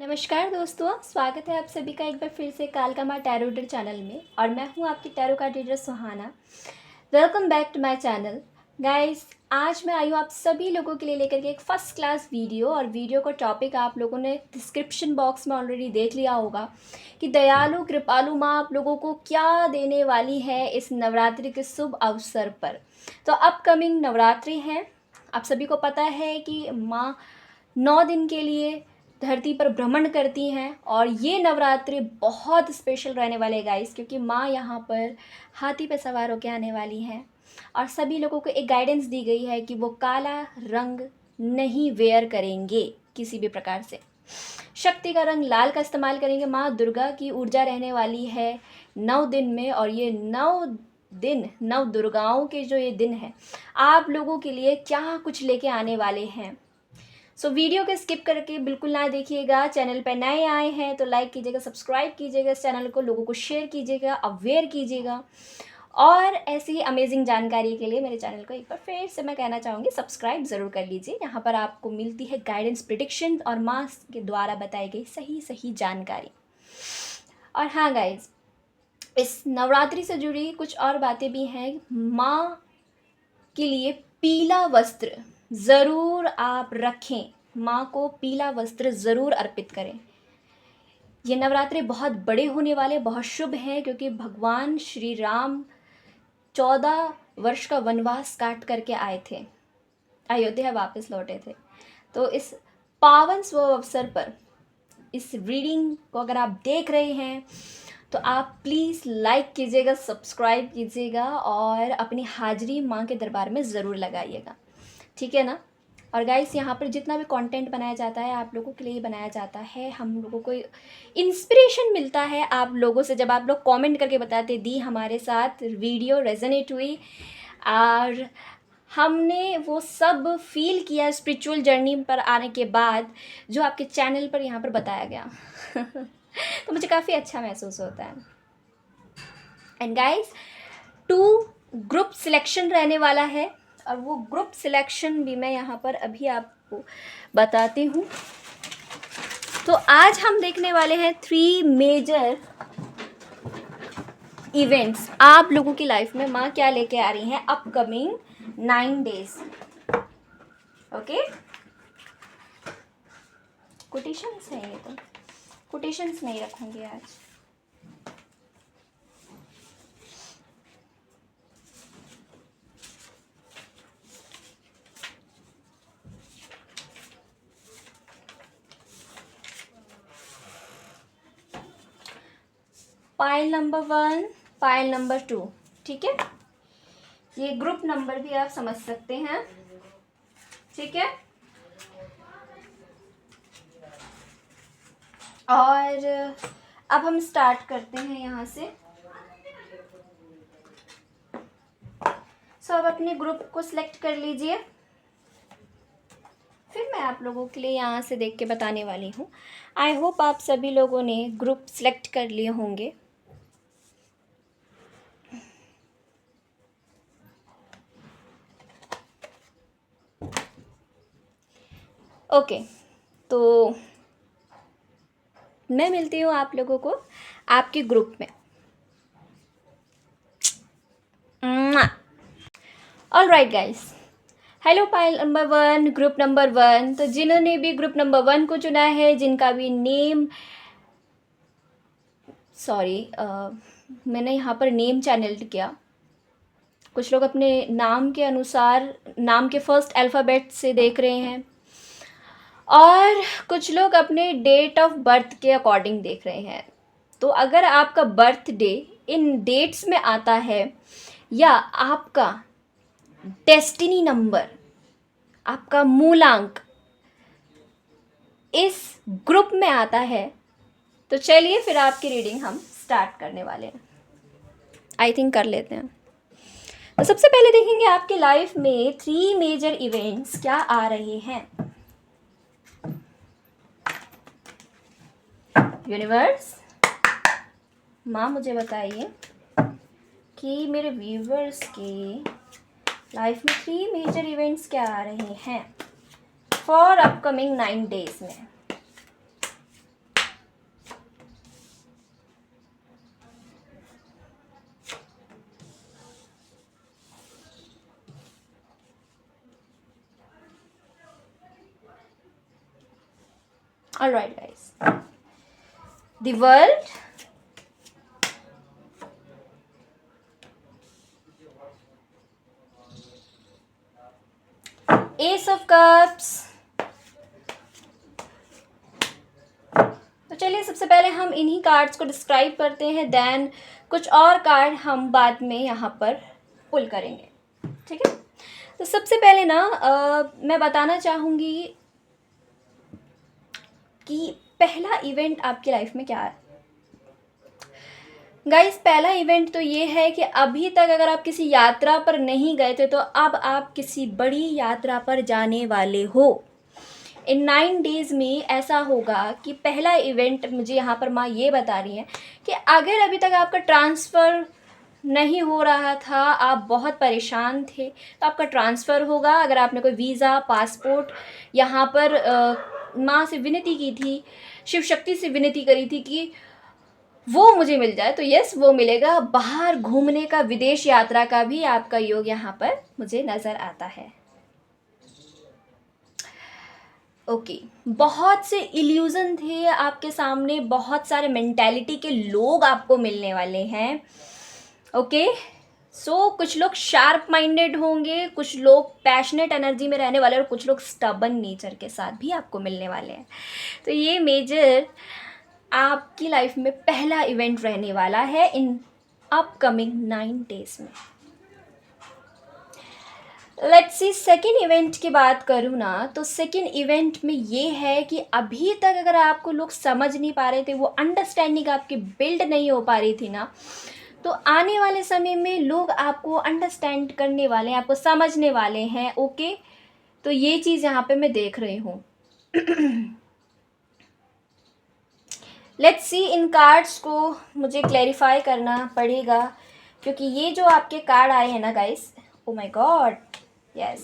नमस्कार दोस्तों, स्वागत है आप सभी का एक बार फिर से कालका माँ टैरो रीडर चैनल में। और मैं हूँ आपकी tarot card reader Suhana. Welcome back to my channel guys. आज मैं आई हूँ आप सभी लोगों के लिए लेकर के एक फ़र्स्ट क्लास वीडियो। और वीडियो का टॉपिक आप लोगों ने डिस्क्रिप्शन बॉक्स में ऑलरेडी देख लिया होगा कि दयालु कृपालु माँ आप लोगों को क्या देने वाली है इस नवरात्रि के शुभ अवसर पर। तो अपकमिंग नवरात्रि है, आप सभी को पता है कि माँ 9 दिन के लिए धरती पर भ्रमण करती हैं। और ये नवरात्रि बहुत स्पेशल रहने वाले गाइस, क्योंकि माँ यहाँ पर हाथी पर सवार होकर आने वाली हैं। और सभी लोगों को एक गाइडेंस दी गई है कि वो काला रंग नहीं वेयर करेंगे किसी भी प्रकार से। शक्ति का रंग लाल का इस्तेमाल करेंगे। माँ दुर्गा की ऊर्जा रहने वाली है 9 दिन में। और ये 9 दिन 9 दुर्गाओं के जो ये दिन है, आप लोगों के लिए क्या कुछ लेके आने वाले हैं। सो वीडियो को स्किप करके बिल्कुल ना देखिएगा। चैनल पर नए आए हैं तो लाइक कीजिएगा, सब्सक्राइब कीजिएगा, इस चैनल को लोगों को शेयर कीजिएगा, अवेयर कीजिएगा। और ऐसी ही अमेजिंग जानकारी के लिए मेरे चैनल को एक बार फिर से मैं कहना चाहूँगी, सब्सक्राइब ज़रूर कर लीजिए। यहाँ पर आपको मिलती है गाइडेंस, प्रिडिक्शन और माँ के द्वारा बताई गई सही जानकारी। और हाँ गाइज, इस नवरात्रि से जुड़ी कुछ और बातें भी हैं। माँ के लिए पीला वस्त्र ज़रूर आप रखें, माँ को पीला वस्त्र ज़रूर अर्पित करें। ये नवरात्रि बहुत बड़े होने वाले, बहुत शुभ हैं, क्योंकि भगवान श्री राम 14 वर्ष का वनवास काट करके आए थे, अयोध्या वापस लौटे थे। तो इस पावन शुभ अवसर पर इस रीडिंग को अगर आप देख रहे हैं तो आप प्लीज़ लाइक कीजिएगा, सब्सक्राइब कीजिएगा और अपनी हाजिरी माँ के दरबार में ज़रूर लगाइएगा, ठीक है ना। और गाइस, यहाँ पर जितना भी कंटेंट बनाया जाता है आप लोगों के लिए बनाया जाता है। हम लोगों को इंस्पिरेशन मिलता है आप लोगों से, जब आप लोग कमेंट करके बताते दी हमारे साथ वीडियो रेजोनेट हुई और हमने वो सब फील किया स्पिरिचुअल जर्नी पर आने के बाद जो आपके चैनल पर यहाँ पर बताया गया तो मुझे काफ़ी अच्छा महसूस होता है। एंड गाइस, 2 ग्रुप सिलेक्शन रहने वाला है और वो ग्रुप सिलेक्शन भी मैं यहाँ पर अभी आपको बताती हूँ। तो आज हम देखने वाले हैं 3 मेजर इवेंट्स आप लोगों की लाइफ में माँ क्या लेके आ रही हैं अपकमिंग 9 डेज। ओके, कोटेशंस है, ये तो कोटेशंस नहीं रखूँगी आज। पाइल नंबर 1, पाइल नंबर 2, ठीक है। ये ग्रुप नंबर भी आप समझ सकते हैं, ठीक है। और अब हम स्टार्ट करते हैं यहाँ से। सो अब अपने ग्रुप को सिलेक्ट कर लीजिए, फिर मैं आप लोगों के लिए यहाँ से देख के बताने वाली हूँ। आई होप आप सभी लोगों ने ग्रुप सिलेक्ट कर लिए होंगे। ओके, तो मैं मिलती हूँ आप लोगों को आपके ग्रुप में। All right guys, hello pile number 1, group number 1। तो जिन्होंने भी ग्रुप नंबर 1 को चुना है, जिनका भी नेम, सॉरी मैंने यहाँ पर नेम चैनल किया। कुछ लोग अपने नाम के अनुसार, नाम के फर्स्ट अल्फ़ाबेट से देख रहे हैं और कुछ लोग अपने डेट ऑफ बर्थ के अकॉर्डिंग देख रहे हैं। तो अगर आपका बर्थडे इन डेट्स में आता है या आपका डेस्टिनी नंबर, आपका मूलांक इस ग्रुप में आता है, तो चलिए फिर आपकी रीडिंग हम स्टार्ट करने वाले हैं। आई थिंक कर लेते हैं। तो सबसे पहले देखेंगे आपके लाइफ में 3 मेजर इवेंट्स क्या आ रहे हैं। यूनिवर्स, माँ मुझे बताइए कि मेरे व्यूवर्स के लाइफ में 3 मेजर इवेंट्स क्या आ रहे हैं फॉर अपकमिंग 9 डेज में। Alright guys, the world, Ace of Cups। तो चलिए सबसे पहले हम इन्हीं कार्ड्स को डिस्क्राइब करते हैं, देन कुछ और कार्ड हम बाद में यहाँ पर पुल करेंगे, ठीक है। तो सबसे पहले ना मैं बताना चाहूँगी कि पहला इवेंट आपकी लाइफ में क्या है। गाइस, पहला इवेंट तो ये है कि अभी तक अगर आप किसी यात्रा पर नहीं गए थे तो अब आप किसी बड़ी यात्रा पर जाने वाले हो। इन 9 डेज़ में ऐसा होगा कि पहला इवेंट मुझे यहाँ पर माँ ये बता रही है कि अगर अभी तक आपका ट्रांसफ़र नहीं हो रहा था, आप बहुत परेशान थे, तो आपका ट्रांसफ़र होगा। अगर आपने कोई वीज़ा, पासपोर्ट यहाँ पर माँ से विनती की थी, शिव शक्ति से विनती करी थी कि वो मुझे मिल जाए, तो यस वो मिलेगा। बाहर घूमने का, विदेश यात्रा का भी आपका योग यहाँ पर मुझे नज़र आता है। ओके, बहुत से इल्यूज़न थे आपके सामने, बहुत सारे मेंटालिटी के लोग आपको मिलने वाले हैं। ओके, सो कुछ लोग शार्प माइंडेड होंगे, कुछ लोग पैशनेट एनर्जी में रहने वाले और कुछ लोग स्टबन नेचर के साथ भी आपको मिलने वाले हैं। तो ये मेजर आपकी लाइफ में पहला इवेंट रहने वाला है इन अपकमिंग 9 डेज में। लेट्स सी सेकेंड इवेंट की बात करूँ ना, तो सेकेंड इवेंट में ये है कि अभी तक अगर आपको लोग समझ नहीं पा रहे थे, वो अंडरस्टैंडिंग आपकी बिल्ड नहीं हो पा रही थी ना, तो आने वाले समय में लोग आपको अंडरस्टैंड करने वाले हैं, आपको समझने वाले हैं। ओके, तो ये चीज़ यहाँ पे मैं देख रही हूँ। लेट्स सी, इन कार्ड्स को मुझे क्लैरिफाई करना पड़ेगा क्योंकि ये जो आपके कार्ड आए हैं ना guys, oh my God, yes,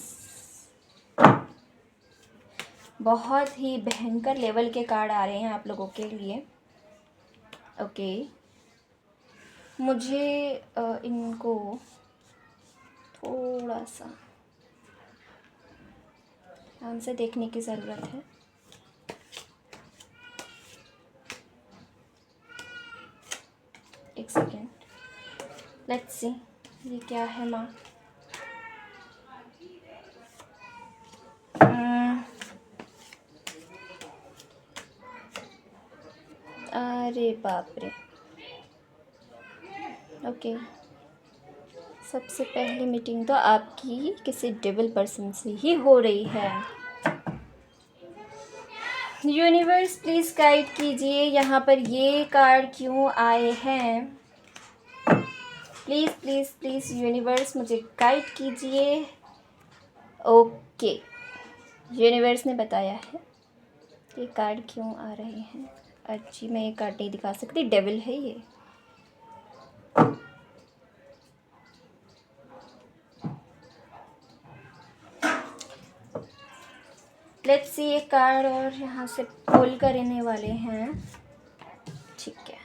बहुत ही भयंकर लेवल के कार्ड आ रहे हैं आप लोगों के लिए। ओके, मुझे इनको थोड़ा सा ध्यान से देखने की ज़रूरत है। एक सेकेंड, लेट्स सी ये क्या है माँ। अरे बाप रे। ओके, सबसे पहली मीटिंग तो आपकी किसी डेविल पर्सन से ही हो रही है। यूनिवर्स प्लीज़ गाइड कीजिए, यहाँ पर ये कार्ड क्यों आए हैं। प्लीज़ प्लीज़ प्लीज़ यूनिवर्स मुझे गाइड कीजिए। ओके, यूनिवर्स ने बताया है ये कार्ड क्यों आ रहे हैं। अच्छी, मैं ये कार्ड नहीं दिखा सकती, डेविल है ये। लेट्स सी, ये कार्ड और यहाँ से पुल करने वाले हैं, ठीक है।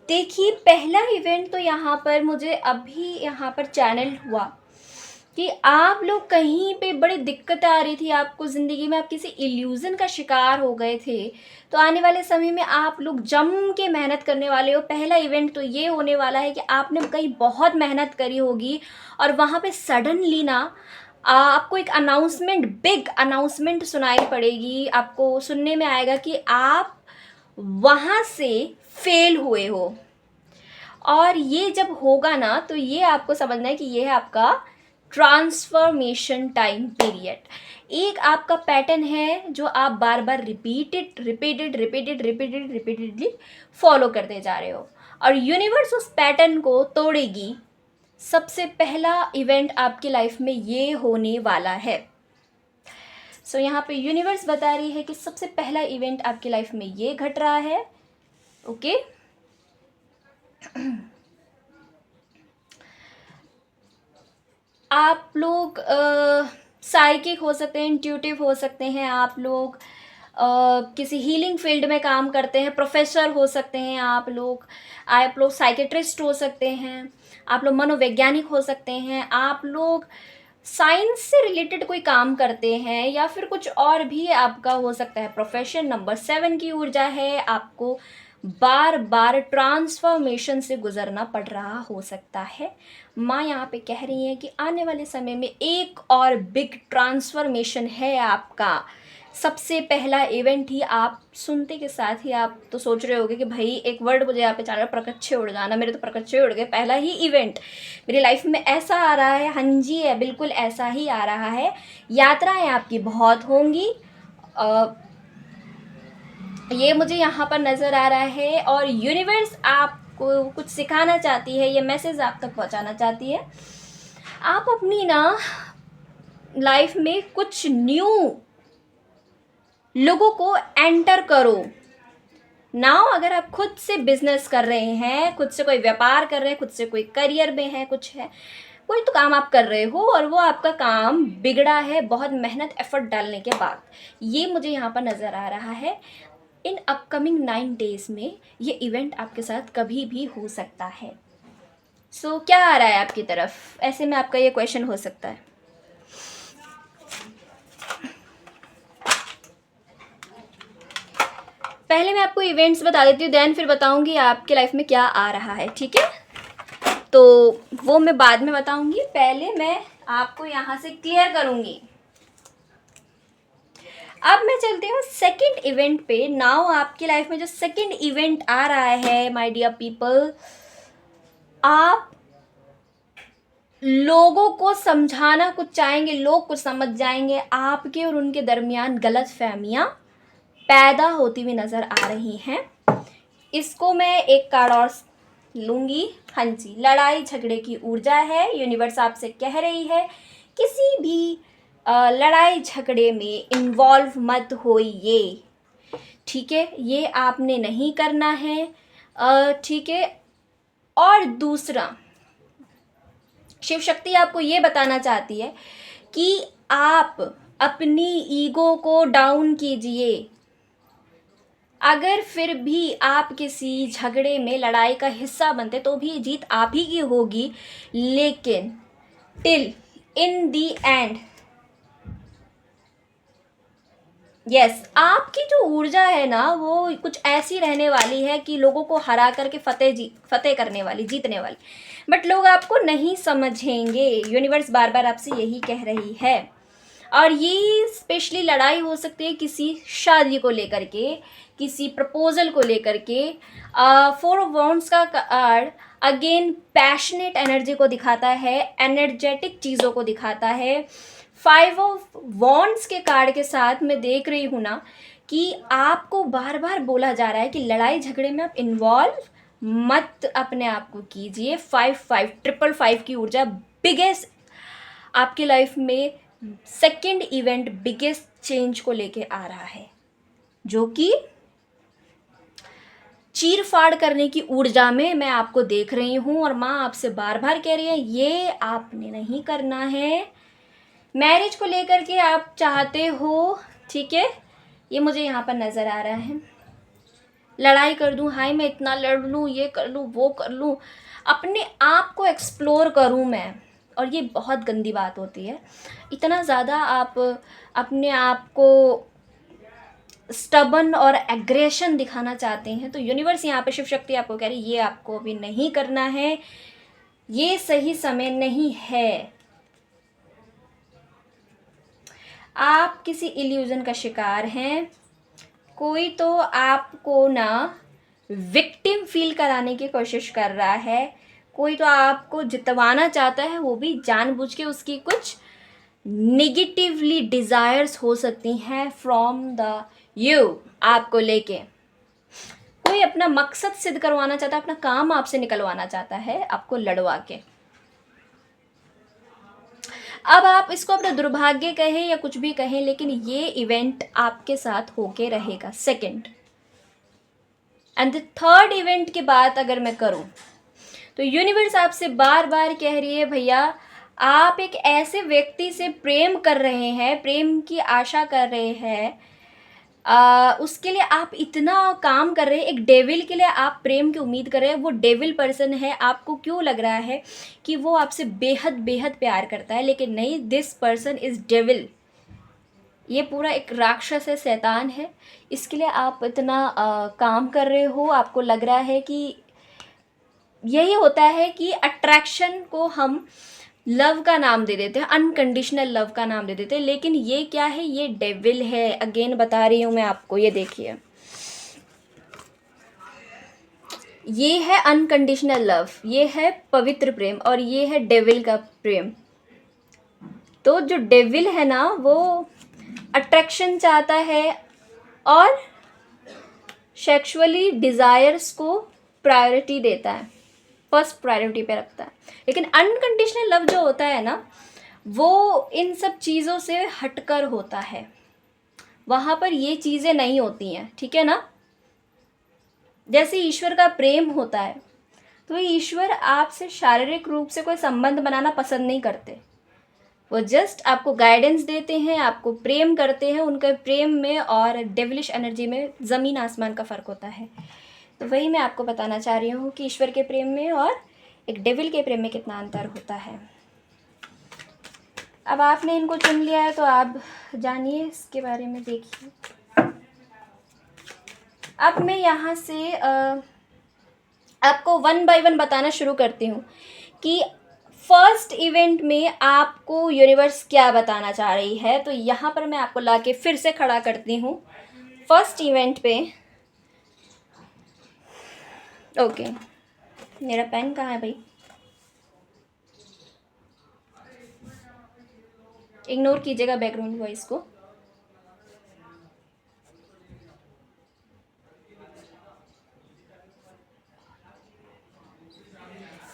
देखिए, पहला इवेंट तो यहाँ पर मुझे अभी यहाँ पर चैनल हुआ कि आप लोग कहीं पे बड़ी दिक्कत आ रही थी आपको ज़िंदगी में, आप किसी इल्यूज़न का शिकार हो गए थे, तो आने वाले समय में आप लोग जम के मेहनत करने वाले हो। पहला इवेंट तो ये होने वाला है कि आपने कहीं बहुत मेहनत करी होगी और वहाँ पे सडनली ना आपको एक अनाउंसमेंट, बिग अनाउंसमेंट सुनाई पड़ेगी। आपको सुनने में आएगा कि आप वहाँ से फेल हुए हो, और ये जब होगा ना तो ये आपको समझना है कि ये है आपका ट्रांसफॉर्मेशन टाइम पीरियड। एक आपका पैटर्न है जो आप बार बार रिपीटेडली फॉलो करते जा रहे हो, और यूनिवर्स उस पैटर्न को तोड़ेगी। सबसे पहला इवेंट आपकी लाइफ में ये होने वाला है। सो यहाँ पे यूनिवर्स बता रही है कि सबसे पहला इवेंट आपकी लाइफ में ये घट रहा है। ओके, आप लोग साइकिक हो सकते हैं, इंट्यूटिव हो सकते हैं, आप लोग किसी हीलिंग फील्ड में काम करते हैं, प्रोफेसर हो सकते हैं, आप लोग साइकेट्रिस्ट हो सकते हैं, आप लोग मनोवैज्ञानिक हो सकते हैं, आप लोग साइंस से रिलेटेड कोई काम करते हैं या फिर कुछ और भी आपका हो सकता है प्रोफेशन। नंबर 7 की ऊर्जा है, आपको बार बार ट्रांसफॉर्मेशन से गुजरना पड़ रहा हो सकता है। माँ यहाँ पे कह रही है कि आने वाले समय में एक और बिग ट्रांसफॉर्मेशन है आपका। सबसे पहला इवेंट ही आप सुनते के साथ ही आप तो सोच रहे होगे कि भाई एक वर्ड मुझे यहाँ पे चल रहा है, प्रकच्छे उड़ जाना। मेरे तो प्रकच्छे उड़ गए, पहला ही इवेंट मेरी लाइफ में ऐसा आ रहा है। हाँ जी, है बिल्कुल ऐसा ही आ रहा है। यात्राएं आपकी बहुत होंगी, ये मुझे यहाँ पर नज़र आ रहा है। और यूनिवर्स आपको कुछ सिखाना चाहती है, ये मैसेज आप तक पहुँचाना चाहती है। आप अपनी ना लाइफ में कुछ न्यू लोगों को एंटर करो। नाउ अगर आप खुद से बिजनेस कर रहे हैं, खुद से कोई व्यापार कर रहे हैं, खुद से कोई करियर में है, कुछ है, कोई तो काम आप कर रहे हो और वो आपका काम बिगड़ा है बहुत मेहनत एफर्ट डालने के बाद, ये मुझे यहाँ पर नज़र आ रहा है। इन अपकमिंग 9 डेज़ में ये इवेंट आपके साथ कभी भी हो सकता है। सो क्या आ रहा है आपकी तरफ? ऐसे में आपका ये क्वेश्चन हो सकता है। पहले मैं आपको इवेंट्स बता देती हूँ, देन फिर बताऊँगी आपके लाइफ में क्या आ रहा है, ठीक है? तो वो मैं बाद में बताऊँगी, पहले मैं आपको यहाँ से क्लियर करूँगी। अब मैं चलती हूँ सेकंड इवेंट पे। नाउ आपकी लाइफ में जो सेकंड इवेंट आ रहा है माय डियर पीपल, आप लोगों को समझाना कुछ चाहेंगे, लोग कुछ समझ जाएंगे, आपके और उनके दरमियान गलत फहमियाँ पैदा होती हुई नज़र आ रही हैं। इसको मैं एक कार्ड और लूँगी। हाँ जी, लड़ाई झगड़े की ऊर्जा है। यूनिवर्स आपसे कह रही है किसी भी लड़ाई झगड़े में इन्वॉल्व मत होइए, ठीक है? ये आपने नहीं करना है, ठीक है? और दूसरा, शिव शक्ति आपको ये बताना चाहती है कि आप अपनी ईगो को डाउन कीजिए। अगर फिर भी आप किसी झगड़े में लड़ाई का हिस्सा बनते तो भी जीत आप ही की होगी, लेकिन till in the and yes, आपकी जो ऊर्जा है ना वो कुछ ऐसी रहने वाली है कि लोगों को हरा करके फतेह करने वाली, जीतने वाली। बट लोग आपको नहीं समझेंगे। यूनिवर्स बार बार आपसे यही कह रही है। और ये स्पेशली लड़ाई हो सकती है किसी शादी को लेकर के, किसी प्रपोजल को लेकर के। 4 ऑफ वॉन्ड्स का कार्ड अगेन पैशनेट एनर्जी को दिखाता है, एनर्जेटिक चीज़ों को दिखाता है। 5 ऑफ वॉन्ड्स के कार्ड के साथ मैं देख रही हूँ ना कि आपको बार बार बोला जा रहा है कि लड़ाई झगड़े में आप इन्वॉल्व मत अपने आप को कीजिए। 5 की ऊर्जा बिगेस्ट आपकी लाइफ में सेकंड इवेंट बिगेस्ट चेंज को लेके आ रहा है, जो कि चीर फाड़ करने की ऊर्जा में मैं आपको देख रही हूँ। और माँ आपसे बार बार कह रही है ये आपने नहीं करना है। मैरिज को लेकर के आप चाहते हो, ठीक है? ये मुझे यहाँ पर नज़र आ रहा है। लड़ाई कर दूँ, हाय मैं इतना लड़ लूँ, ये कर लूँ, वो कर लूँ, अपने आप को एक्सप्लोर करूँ मैं। और ये बहुत गंदी बात होती है। इतना ज़्यादा आप अपने आप को स्टबन और एग्रेशन दिखाना चाहते हैं, तो यूनिवर्स यहाँ पे शिव शक्ति आपको कह रही है ये आपको अभी नहीं करना है, ये सही समय नहीं है। आप किसी इल्यूजन का शिकार हैं। कोई तो आपको ना विक्टिम फील कराने की कोशिश कर रहा है, कोई तो आपको जितवाना चाहता है, वो भी जानबूझ के। उसकी कुछ नेगेटिवली डिज़ायर्स हो सकती हैं फ्रॉम द यू, आपको लेके। कोई अपना मकसद सिद्ध करवाना चाहता है, अपना काम आपसे निकलवाना चाहता है आपको लड़वा के। अब आप इसको अपना दुर्भाग्य कहें या कुछ भी कहें, लेकिन ये इवेंट आपके साथ होके रहेगा second. And the third event की बात अगर मैं करूं तो यूनिवर्स आपसे बार बार कह रही है भैया आप एक ऐसे व्यक्ति से प्रेम कर रहे हैं, प्रेम की आशा कर रहे हैं, उसके लिए आप इतना काम कर रहे हैं, एक डेविल के लिए आप प्रेम की उम्मीद कर रहे हैं, वो डेविल पर्सन है, आपको क्यों लग रहा है कि वो आपसे बेहद बेहद प्यार करता है, लेकिन नहीं, दिस पर्सन इज़ डेविल। ये पूरा एक राक्षस है, शैतान है। इसके लिए आप इतना काम कर रहे हो, आपको लग रहा है कि यही होता है कि अट्रैक्शन को हम लव का नाम दे देते हैं, अनकंडीशनल लव का नाम दे देते हैं, लेकिन ये क्या है, ये डेविल है। अगेन बता रही हूँ मैं आपको, ये देखिए, ये है अनकंडीशनल लव, ये है पवित्र प्रेम, और ये है डेविल का प्रेम। तो जो डेविल है ना, वो अट्रैक्शन चाहता है और सेक्सुअली डिज़ायर्स को प्रायोरिटी देता है, फर्स्ट प्रायोरिटी पे रखता है। लेकिन अनकंडीशनल लव जो होता है ना, वो इन सब चीज़ों से हटकर होता है, वहाँ पर ये चीज़ें नहीं होती हैं, ठीक है ना। जैसे ईश्वर का प्रेम होता है, तो ईश्वर आपसे शारीरिक रूप से कोई संबंध बनाना पसंद नहीं करते, वो जस्ट आपको गाइडेंस देते हैं, आपको प्रेम करते हैं। उनके प्रेम में और डेविलिश एनर्जी में ज़मीन आसमान का फ़र्क होता है। तो वही मैं आपको बताना चाह रही हूँ कि ईश्वर के प्रेम में और एक डेविल के प्रेम में कितना अंतर होता है। अब आपने इनको चुन लिया है तो आप जानिए इसके बारे में, देखिए। अब मैं यहाँ से आपको वन बाय वन बताना शुरू करती हूँ कि फर्स्ट इवेंट में आपको यूनिवर्स क्या बताना चाह रही है। तो यहाँ पर मैं आपको लाके फिर से खड़ा करती हूँ फर्स्ट इवेंट पे। ओके, मेरा पेन कहाँ है भाई? इग्नोर कीजिएगा बैकग्राउंड वॉइस को।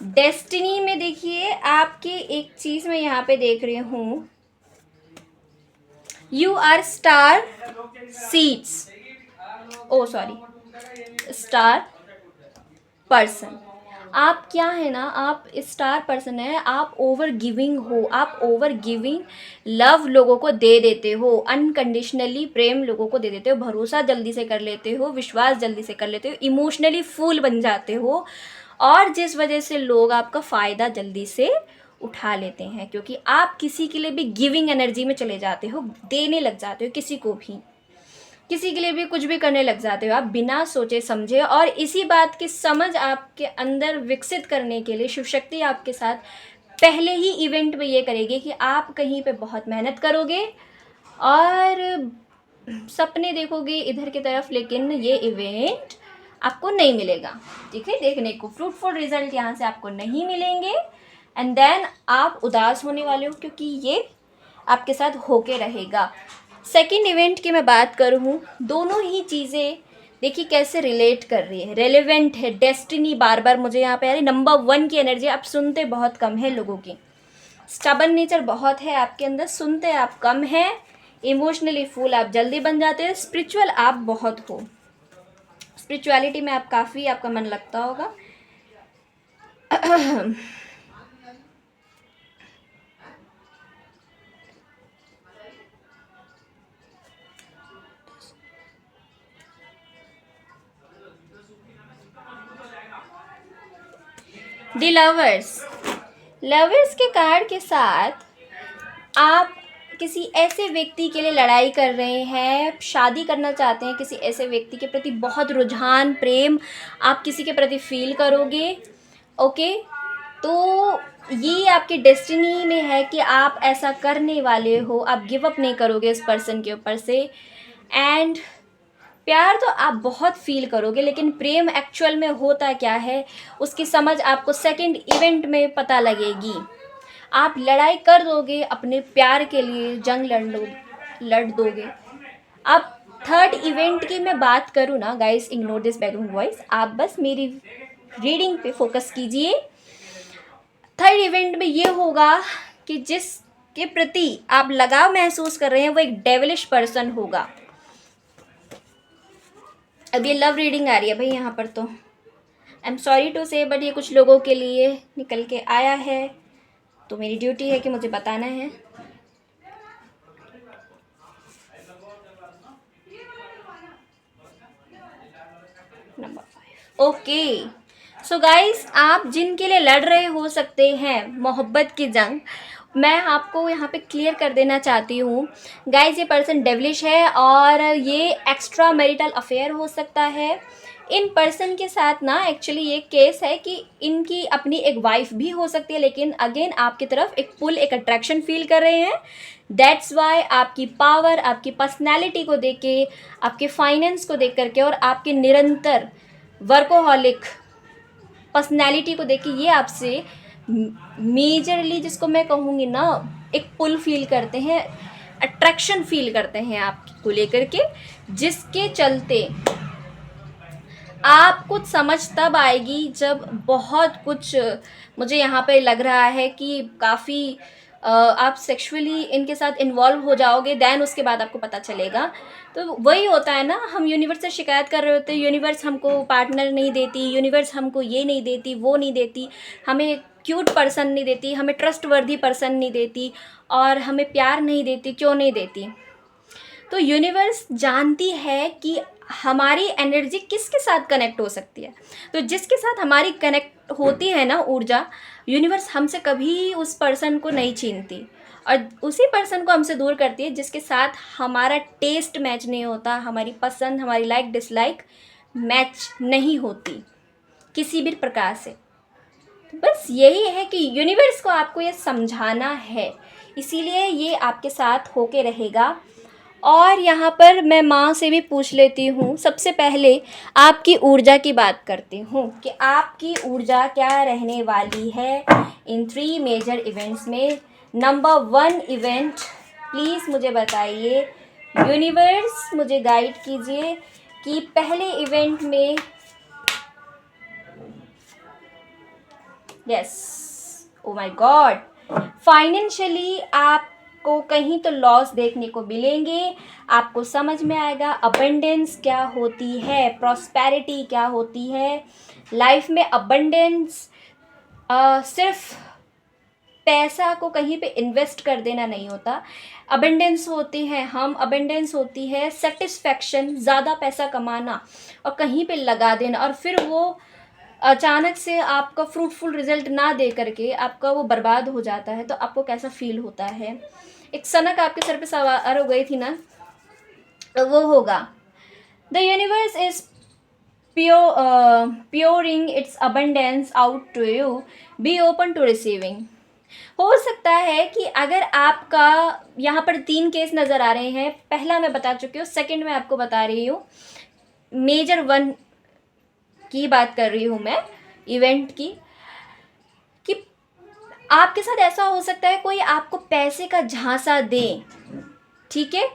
डेस्टिनी में देखिए, आपके एक चीज़ मैं यहाँ पे देख रही हूँ, you are star seeds, oh sorry, star person. आप क्या है ना, आप स्टार पर्सन है, आप ओवर गिविंग हो, आप ओवर गिविंग लव लोगों को दे देते हो, अनकंडीशनली प्रेम लोगों को दे देते हो, भरोसा जल्दी से कर लेते हो, विश्वास जल्दी से कर लेते हो, इमोशनली फूल बन जाते हो, और जिस वजह से लोग आपका फ़ायदा जल्दी से उठा लेते हैं, क्योंकि आप किसी के लिए भी गिविंग एनर्जी में चले जाते हो, देने लग जाते हो, किसी को भी, किसी के लिए भी कुछ भी करने लग जाते हो आप बिना सोचे समझे। और इसी बात की समझ आपके अंदर विकसित करने के लिए शिव शक्ति आपके साथ पहले ही इवेंट में ये करेगी कि आप कहीं पे बहुत मेहनत करोगे और सपने देखोगे इधर की तरफ, लेकिन ये इवेंट आपको नहीं मिलेगा, ठीक है, देखने को फ्रूटफुल रिजल्ट यहाँ से आपको नहीं मिलेंगे। एंड देन आप उदास होने वाले हो, क्योंकि ये आपके साथ होके रहेगा। सेकंड इवेंट की मैं बात करूँ, दोनों ही चीज़ें देखिए कैसे रिलेट कर रही है, रेलेवेंट है। डेस्टिनी बार बार मुझे यहाँ पे आ रही, नंबर 1 की एनर्जी। आप सुनते बहुत कम है लोगों की, स्टबन नेचर बहुत है आपके अंदर, सुनते आप कम है, इमोशनली फूल आप जल्दी बन जाते हैं, स्पिरिचुअल आप बहुत हो, स्पिरिचुअलिटी में आप काफ़ी, आपका मन लगता होगा। दी लवर्स, लवर्स के कार्ड के साथ आप किसी ऐसे व्यक्ति के लिए लड़ाई कर रहे हैं, शादी करना चाहते हैं, किसी ऐसे व्यक्ति के प्रति बहुत रुझान, प्रेम आप किसी के प्रति फील करोगे। ओके, तो ये आपकी डेस्टिनी में है कि आप ऐसा करने वाले हो, आप गिव अप नहीं करोगे इस पर्सन के ऊपर से। एंड प्यार तो आप बहुत फील करोगे, लेकिन प्रेम एक्चुअल में होता क्या है उसकी समझ आपको सेकंड इवेंट में पता लगेगी। आप लड़ाई कर दोगे अपने प्यार के लिए, जंग लड़ दोगे। अब थर्ड इवेंट की मैं बात करूँ ना guys, ignore this background voice, आप बस मेरी रीडिंग पे फोकस कीजिए। थर्ड इवेंट में ये होगा कि जिसके प्रति आप लगाव महसूस कर रहे हैं वो एक डेविलिश पर्सन होगा। अब ये लव रीडिंग आ रही है भाई यहाँ पर, तो आई एम सॉरी टू से, बट ये कुछ लोगों के लिए निकल के आया है, तो मेरी ड्यूटी है कि मुझे बताना है। ओके, सो गाइस, आप जिनके लिए लड़ रहे हो सकते हैं मोहब्बत की जंग, मैं आपको यहाँ पे क्लियर कर देना चाहती हूँ गाइस, ये पर्सन डेवलिश है और ये एक्स्ट्रा मैरिटल अफेयर हो सकता है। इन पर्सन के साथ ना एक्चुअली ये केस है कि इनकी अपनी एक वाइफ भी हो सकती है, लेकिन अगेन आपकी तरफ एक पुल, एक अट्रैक्शन फील कर रहे हैं। दैट्स वाई आपकी पावर, आपकी पर्सनैलिटी को देख के, आपके फाइनेंस को देख करके और आपके निरंतर वर्कोहॉलिक पर्सनैलिटी को देख के ये आपसे मेजरली, जिसको मैं कहूँगी ना, एक पुल फील करते हैं, अट्रैक्शन फील करते हैं आपको लेकर के, जिसके चलते आप कुछ समझ तब आएगी जब बहुत कुछ, मुझे यहाँ पे लग रहा है कि काफ़ी आप सेक्सुअली इनके साथ इन्वॉल्व हो जाओगे, देन उसके बाद आपको पता चलेगा। तो वही होता है ना, हम यूनिवर्स से शिकायत कर रहे होते हैं, यूनिवर्स हमको पार्टनर नहीं देती, यूनिवर्स हमको ये नहीं देती, वो नहीं देती, हमें क्यूट पर्सन नहीं देती, हमें ट्रस्टवर्दी पर्सन नहीं देती, और हमें प्यार नहीं देती। क्यों नहीं देती? तो यूनिवर्स जानती है कि हमारी एनर्जी किसके साथ कनेक्ट हो सकती है। तो जिसके साथ हमारी कनेक्ट होती है ना ऊर्जा, यूनिवर्स हमसे कभी उस पर्सन को नहीं छीनती, और उसी पर्सन को हमसे दूर करती है जिसके साथ हमारा टेस्ट मैच नहीं होता, हमारी पसंद, हमारी लाइक डिसलाइक मैच नहीं होती किसी भी प्रकार से। बस यही है कि यूनिवर्स को आपको ये समझाना है, इसीलिए ये आपके साथ होके रहेगा। और यहाँ पर मैं माँ से भी पूछ लेती हूँ, सबसे पहले आपकी ऊर्जा की बात करती हूँ कि आपकी ऊर्जा क्या रहने वाली है इन 3 मेजर इवेंट्स में। नंबर 1 इवेंट, प्लीज़ मुझे बताइए, यूनिवर्स मुझे गाइड कीजिए कि पहले इवेंट में, yes, oh my God, financially आपको कहीं तो लॉस देखने को मिलेंगे। आपको समझ में आएगा अबंडेंस क्या होती है, प्रॉस्पेरिटी क्या होती है। लाइफ में अबंडेंस सिर्फ पैसा को कहीं पे इन्वेस्ट कर देना नहीं होता। अबंडेंस होती है अबंडेंस होती है सेटिस्फैक्शन, ज़्यादा पैसा कमाना और कहीं पे लगा देना, और फिर वो अचानक से आपका फ्रूटफुल रिजल्ट ना दे करके आपका वो बर्बाद हो जाता है, तो आपको कैसा फील होता है। एक सनक आपके सर पे सवार हो गई थी ना, तो वो होगा। The universe is pouring its abundance out to you, be open to receiving. हो सकता है कि अगर आपका, यहाँ पर 3 केस नज़र आ रहे हैं, पहला मैं बता चुकी हूँ, सेकंड में आपको बता रही हूँ, मेजर 1 की बात कर रही हूँ मैं, इवेंट की, कि आपके साथ ऐसा हो सकता है कोई आपको पैसे का झांसा दे, ठीक है,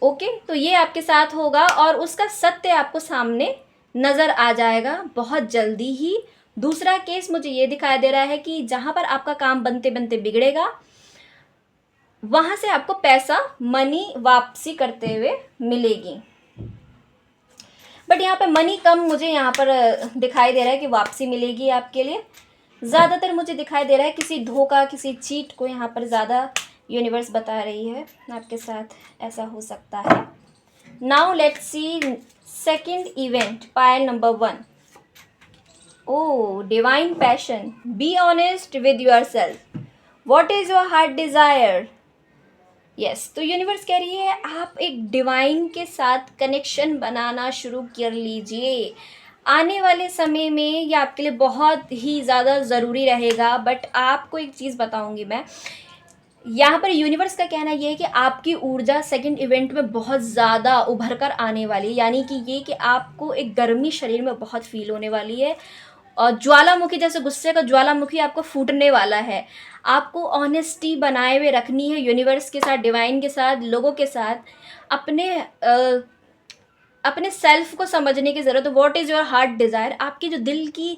ओके, तो ये आपके साथ होगा और उसका सत्य आपको सामने नज़र आ जाएगा बहुत जल्दी ही। दूसरा केस मुझे ये दिखाई दे रहा है कि जहाँ पर आपका काम बनते बनते बिगड़ेगा, वहाँ से आपको पैसा, मनी वापसी करते हुए मिलेगी। बट यहाँ पे मनी कम मुझे यहाँ पर दिखाई दे रहा है कि वापसी मिलेगी आपके लिए। ज़्यादातर मुझे दिखाई दे रहा है किसी धोखा, किसी चीट को यहाँ पर ज़्यादा यूनिवर्स बता रही है आपके साथ ऐसा हो सकता है। Now let's see second event, pile number 1। Oh, divine passion, be honest with your self, what is your heart desire. Yes, तो यूनिवर्स कह रही है आप एक डिवाइन के साथ कनेक्शन बनाना शुरू कर लीजिए। आने वाले समय में ये आपके लिए बहुत ही ज़्यादा ज़रूरी रहेगा। बट आपको एक चीज़ बताऊंगी मैं, यहाँ पर यूनिवर्स का कहना ये है कि आपकी ऊर्जा सेकंड इवेंट में बहुत ज़्यादा उभर कर आने वाली है, यानी कि ये कि आपको एक गर्मी शरीर में बहुत फील होने वाली है, और ज्वालामुखी, जैसे गुस्से का ज्वालामुखी आपको फूटने वाला है। आपको ऑनेस्टी बनाए हुए रखनी है यूनिवर्स के साथ, डिवाइन के साथ, लोगों के साथ। अपने सेल्फ को समझने की ज़रूरत है। What is your heart desire, आपकी जो दिल की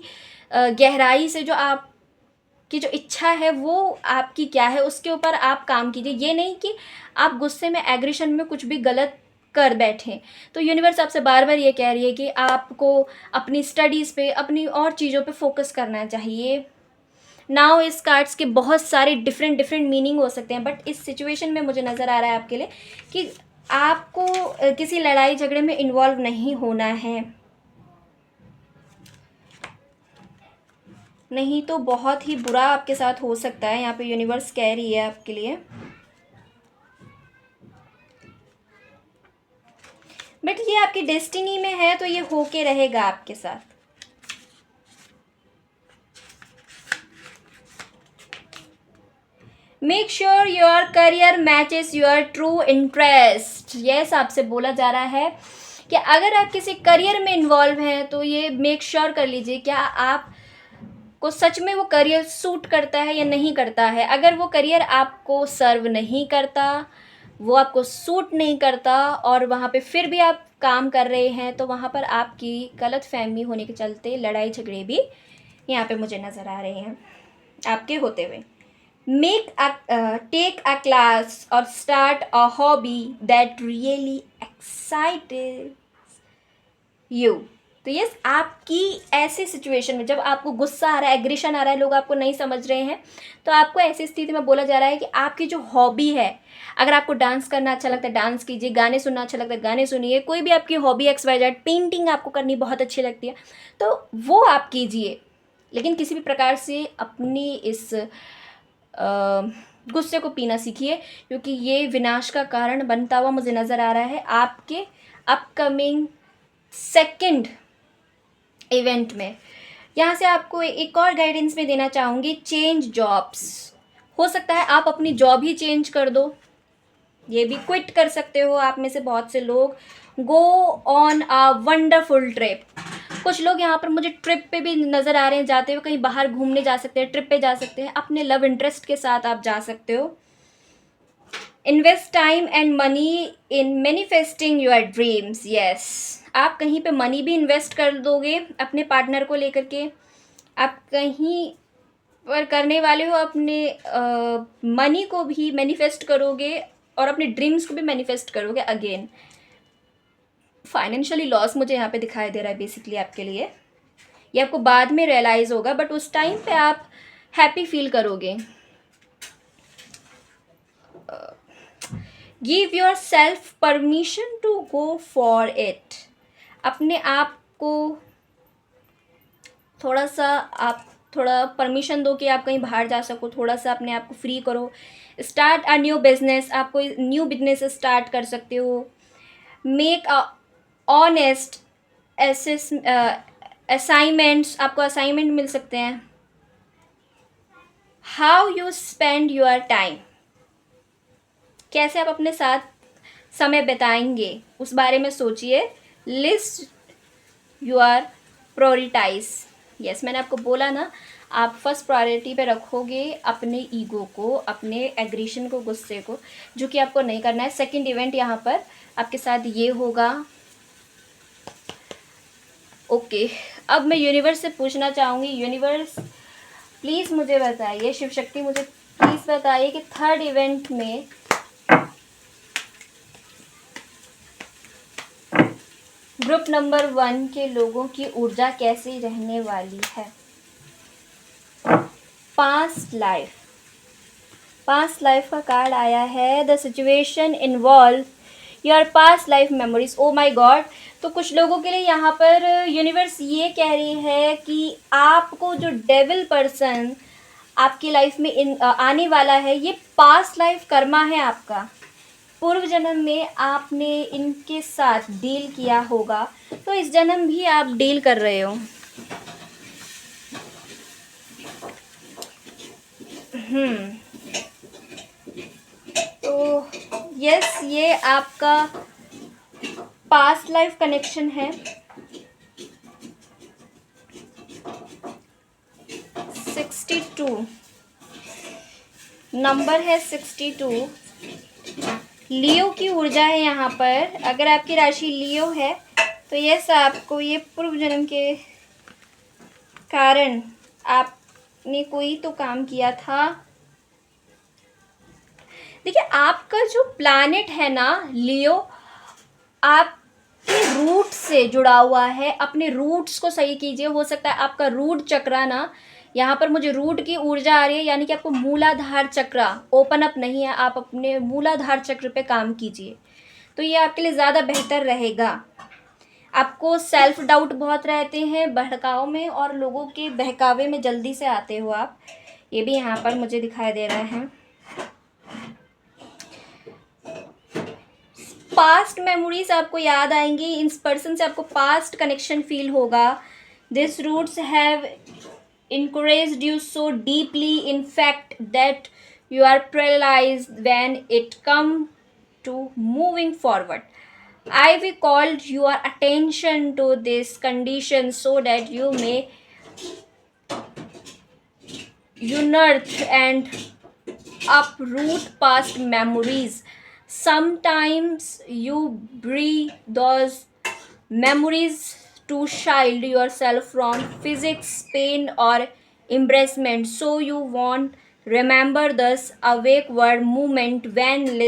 गहराई से जो आपकी जो इच्छा है वो आपकी क्या है, उसके ऊपर आप काम कीजिए। ये नहीं कि आप गुस्से में, एग्रेशन में कुछ भी गलत कर बैठें। तो यूनिवर्स आपसे बार बार ये कह रही है कि आपको अपनी स्टडीज़ पे, अपनी और चीज़ों पे फोकस करना चाहिए। नाउ इस कार्ड्स के बहुत सारे डिफरेंट मीनिंग हो सकते हैं, बट इस सिचुएशन में मुझे नज़र आ रहा है आपके लिए कि आपको किसी लड़ाई झगड़े में इन्वॉल्व नहीं होना है। नहीं तो बहुत ही बुरा आपके साथ हो सकता है। यहाँ पे यूनिवर्स कह रही है आपके लिए, बट ये आपकी डेस्टिनी में है तो ये होके रहेगा आपके साथ। Make sure your career matches your true interest. Yes, आपसे बोला जा रहा है कि अगर आप किसी करियर में इन्वॉल्व हैं तो ये मेक श्योर कर लीजिए क्या आप को सच में वो करियर सूट करता है या नहीं करता है। अगर वो करियर आपको सर्व नहीं करता, वो आपको सूट नहीं करता और वहाँ पे फिर भी आप काम कर रहे हैं तो वहाँ पर आपकी गलतफहमी होने के चलते लड़ाई झगड़े भी यहाँ पे मुझे नज़र आ रहे हैं आपके होते हुए। टेक अ क्लास और start a hobby that really excited you. तो यस, आपकी ऐसी सिचुएशन में जब आपको गुस्सा आ रहा है, एग्रेशन आ रहा है, लोग आपको नहीं समझ रहे हैं, तो आपको ऐसी स्थिति में बोला जा रहा है कि आपकी जो हॉबी है, अगर आपको डांस करना अच्छा लगता है डांस कीजिए, गाने सुनना अच्छा लगता है गाने सुनिए, कोई भी आपकी हॉबी XYZ, पेंटिंग आपको करनी बहुत अच्छी लगती है तो वो आप कीजिए, लेकिन किसी भी प्रकार से अपनी इस गुस्से को पीना सीखिए, क्योंकि ये विनाश का कारण बनता हुआ मुझे नज़र आ रहा है आपके अपकमिंग सेकंड इवेंट में। यहाँ से आपको एक और गाइडेंस में देना चाहूँगी, चेंज जॉब्स। हो सकता है आप अपनी जॉब ही चेंज कर दो, ये भी क्विट कर सकते हो आप में से बहुत से लोग। Go on a wonderful trip. कुछ लोग यहाँ पर मुझे ट्रिप पे भी नज़र आ रहे हैं, जाते हुए कहीं बाहर घूमने जा सकते हैं, ट्रिप पे जा सकते हैं, अपने लव इंटरेस्ट के साथ आप जा सकते हो। Invest time and money in manifesting your dreams. Yes, आप कहीं पे मनी भी इन्वेस्ट कर दोगे अपने पार्टनर को लेकर के, आप कहीं पर करने वाले हो, अपने मनी को भी मैनिफेस्ट करोगे और अपने ड्रीम्स को भी मैनिफेस्ट करोगे अगेन। फाइनेंशियली लॉस मुझे यहाँ पे दिखाई दे रहा है बेसिकली आपके लिए। ये आपको बाद में रियलाइज़ होगा, बट उस टाइम पे आप हैप्पी फील करोगे। Give your self permission to go for it. अपने आप को थोड़ा सा आप थोड़ा परमिशन दो कि आप कहीं बाहर जा सको, थोड़ा सा अपने आप को फ्री करो। स्टार्ट अ न्यू बिजनेस, आप कोई न्यू बिजनेस स्टार्ट कर सकते हो। मेक अ ऑनेस्ट असाइनमेंट्स, आपको असाइनमेंट मिल सकते हैं। How you spend your time, कैसे आप अपने साथ समय बिताएंगे उस बारे में सोचिए। List your prioritise. यस, मैंने आपको बोला ना, आप फर्स्ट प्रायोरिटी पे रखोगे अपने ईगो को, अपने एग्रेशन को, गुस्से को, जो कि आपको नहीं करना है। सेकंड इवेंट यहाँ पर आपके साथ ये होगा। ओके, अब मैं यूनिवर्स से पूछना चाहूँगी, यूनिवर्स प्लीज़ मुझे बताइए, शिव शक्ति मुझे प्लीज़ बताइए कि थर्ड इवेंट में ग्रुप नंबर 1 के लोगों की ऊर्जा कैसी रहने वाली है। पास्ट लाइफ का कार्ड आया है। The situation involve your past life memories. Oh my god, तो कुछ लोगों के लिए यहाँ पर यूनिवर्स ये कह रही है कि आपको जो डेविल पर्सन आपकी लाइफ में आने वाला है, ये पास्ट लाइफ कर्मा है आपका। पूर्व जन्म में आपने इनके साथ डील किया होगा, तो इस जन्म भी आप डील कर रहे हो। तो यस, ये आपका पास्ट लाइफ कनेक्शन है। 62 नंबर है, 62 लियो की ऊर्जा है यहाँ पर। अगर आपकी राशि लियो है तो यस, आपको ये पूर्व जन्म के कारण आपने कोई तो काम किया था। देखिए, आपका जो प्लैनेट है ना लियो, आपके रूट से जुड़ा हुआ है। अपने रूट्स को सही कीजिए। हो सकता है आपका रूट चक्रा ना, यहाँ पर मुझे रूट की ऊर्जा आ रही है, यानी कि आपको मूलाधार चक्र ओपन अप नहीं है। आप अपने मूलाधार चक्र पे काम कीजिए, तो ये आपके लिए ज़्यादा बेहतर रहेगा। आपको सेल्फ डाउट बहुत रहते हैं, भड़काव में और लोगों के बहकावे में जल्दी से आते हो आप, ये भी यहाँ पर मुझे दिखाई दे रहा है। पास्ट मेमोरीज आपको याद आएंगी, इस पर्सन से आपको पास्ट कनेक्शन फील होगा। This roots have encouraged you so deeply in fact that you are paralyzed when it come to moving forward. I will called your attention to this condition so that you may unearth and uproot past memories. Sometimes you bring those memories to shield yourself from physics, pain, or embarrassment, so you won't remember this awake-word moment when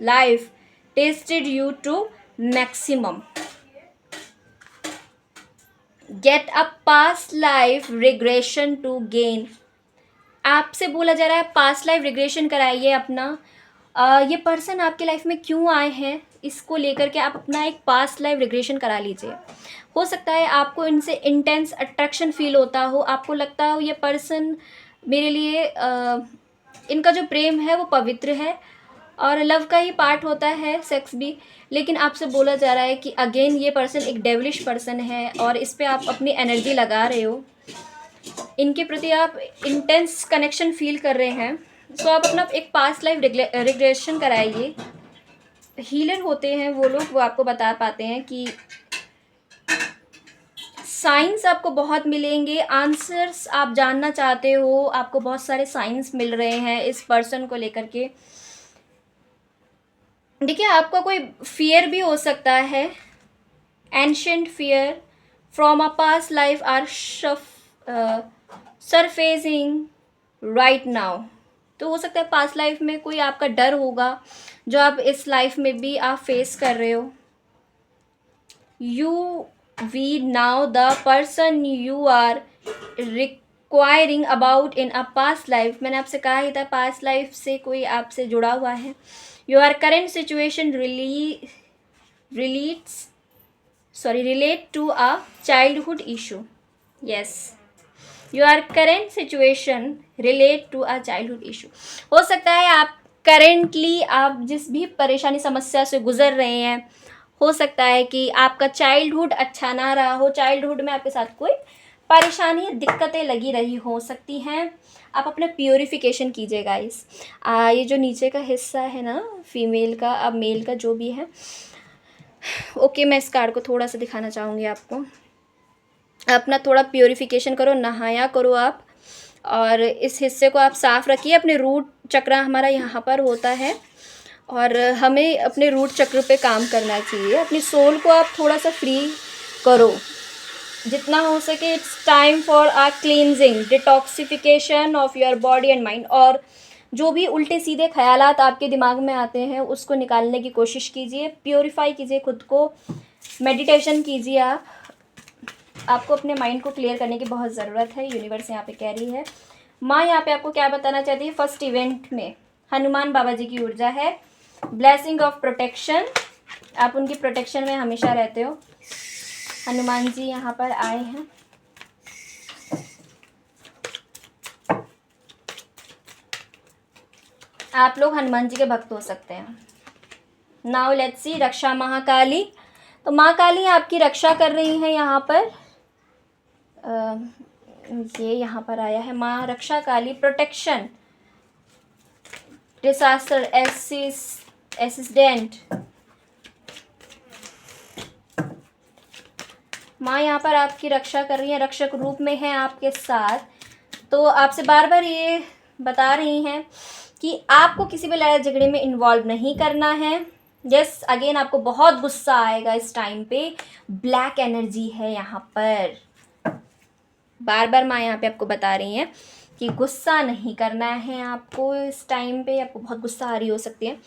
life tested you to maximum. Get a past life regression to gain. आपसे बोला जा रहा है past life regression कराइए अपना। ये person आपके life में क्यों आए हैं इसको लेकर के आप अपना एक पास्ट लाइफ रिग्रेशन करा लीजिए। हो सकता है आपको इनसे इंटेंस अट्रैक्शन फील होता हो, आपको लगता हो ये पर्सन मेरे लिए इनका जो प्रेम है वो पवित्र है और लव का ही पार्ट होता है, सेक्स भी, लेकिन आपसे बोला जा रहा है कि अगेन ये पर्सन एक डेविलिश पर्सन है और इस पर आप अपनी एनर्जी लगा रहे हो, इनके प्रति आप इंटेंस कनेक्शन फील कर रहे हैं। सो आप अपना एक पास्ट लाइफ रिग्रेशन कराइए। हीलर होते हैं वो लोग, वो आपको बता पाते हैं कि साइंस आपको बहुत मिलेंगे, आंसर्स आप जानना चाहते हो, आपको बहुत सारे साइंस मिल रहे हैं इस पर्सन को लेकर के। देखिए आपका कोई फियर भी हो सकता है, ancient fear from a past life are surfacing right now. तो हो सकता है पास्ट लाइफ में कोई आपका डर होगा जो आप इस लाइफ में भी आप फेस कर रहे हो। You we now the person you are requiring about in a past life. मैंने आपसे कहा ही था पास्ट लाइफ से कोई आपसे जुड़ा हुआ है। Your current situation relate to a childhood issue. Yes, your current situation relate to a childhood issue. हो सकता है आप करेंटली आप जिस भी परेशानी समस्या से गुजर रहे हैं, हो सकता है कि आपका चाइल्डहुड अच्छा ना रहा हो, चाइल्डहुड में आपके साथ कोई परेशानी दिक्कतें लगी रही हो सकती हैं। आप अपना प्योरिफिकेशन कीजिएगा। ये जो नीचे का हिस्सा है ना फीमेल का, अब मेल का जो भी है, ओके मैं इस कार्ड को थोड़ा सा दिखाना चाहूँगी आपको। अपना थोड़ा प्योरिफिकेशन करो, नहाया करो आप, और इस हिस्से को आप साफ़ रखिए। अपने रूट चक्र हमारा यहाँ पर होता है और हमें अपने रूट चक्र पे काम करना चाहिए। अपनी सोल को आप थोड़ा सा फ्री करो जितना हो सके। It's time for a cleansing detoxification of your body and mind. और जो भी उल्टे सीधे ख्यालात आपके दिमाग में आते हैं उसको निकालने की कोशिश कीजिए, प्योरीफाई कीजिए खुद को, मेडिटेशन कीजिए। आपको अपने माइंड को क्लियर करने की बहुत ज़रूरत है, यूनिवर्स यहाँ पे कह रही है। माँ यहाँ पे आपको क्या बताना चाहती है, फर्स्ट इवेंट में हनुमान बाबा जी की ऊर्जा है, ब्लेसिंग ऑफ प्रोटेक्शन, आप उनकी प्रोटेक्शन में हमेशा रहते हो। हनुमान जी यहाँ पर आए हैं। आप लोग हनुमान जी के भक्त हो सकते हैं। नाउ लेट्स सी रक्षा महाकाली। तो माँ काली आपकी रक्षा कर रही हैं यहाँ पर। ये यहाँ पर आया है माँ रक्षा काली, प्रोटेक्शन, डिसास्टर असिस्टेंट। माँ यहाँ पर आपकी रक्षा कर रही हैं, रक्षक रूप में है आपके साथ। तो आपसे बार बार ये बता रही हैं कि आपको किसी भी लड़ाई झगड़े में इन्वॉल्व नहीं करना है। यस, अगेन आपको बहुत गुस्सा आएगा इस टाइम पे, ब्लैक एनर्जी है यहाँ पर। बार बार माँ यहाँ पे आपको बता रही हैं कि गुस्सा नहीं करना है आपको इस टाइम पे, आपको बहुत गुस्सा आ रही हो सकती है।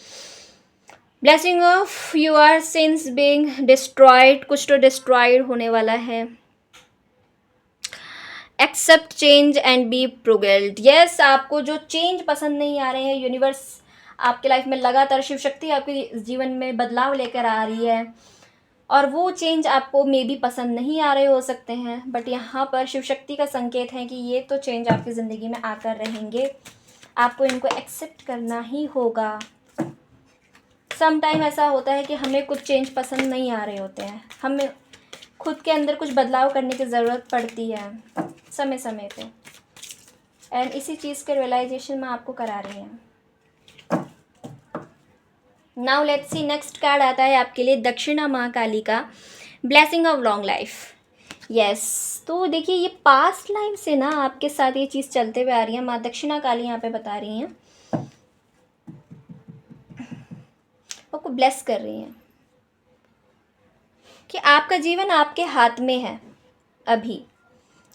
Blessing of your sins being destroyed, कुछ तो डिस्ट्रॉयड होने वाला है। Accept change and be propelled. Yes, आपको जो चेंज पसंद नहीं आ रहे हैं, यूनिवर्स आपके लाइफ में लगातार शिव शक्ति आपके जीवन में बदलाव लेकर आ रही है। और वो चेंज आपको मे बी पसंद नहीं आ रहे हो सकते हैं, बट यहाँ पर शिव शक्ति का संकेत है कि ये तो चेंज आपकी ज़िंदगी में आकर रहेंगे, आपको इनको एक्सेप्ट करना ही होगा। सम टाइम ऐसा होता है कि हमें कुछ चेंज पसंद नहीं आ रहे होते हैं, हमें खुद के अंदर कुछ बदलाव करने की ज़रूरत पड़ती है समय समय पे, एंड इसी चीज़ के रियलाइजेशन में आपको करा रही हैं। Now let's C, next card आता है आपके लिए दक्षिणा माँ काली का, blessing of long life. Yes, तो देखिए ये पास्ट लाइफ से ना आपके साथ ये चीज़ चलते हुए आ रही है। माँ दक्षिणा काली यहाँ पे बता रही हैं, आपको ब्लेस कर रही हैं कि आपका जीवन आपके हाथ में है अभी।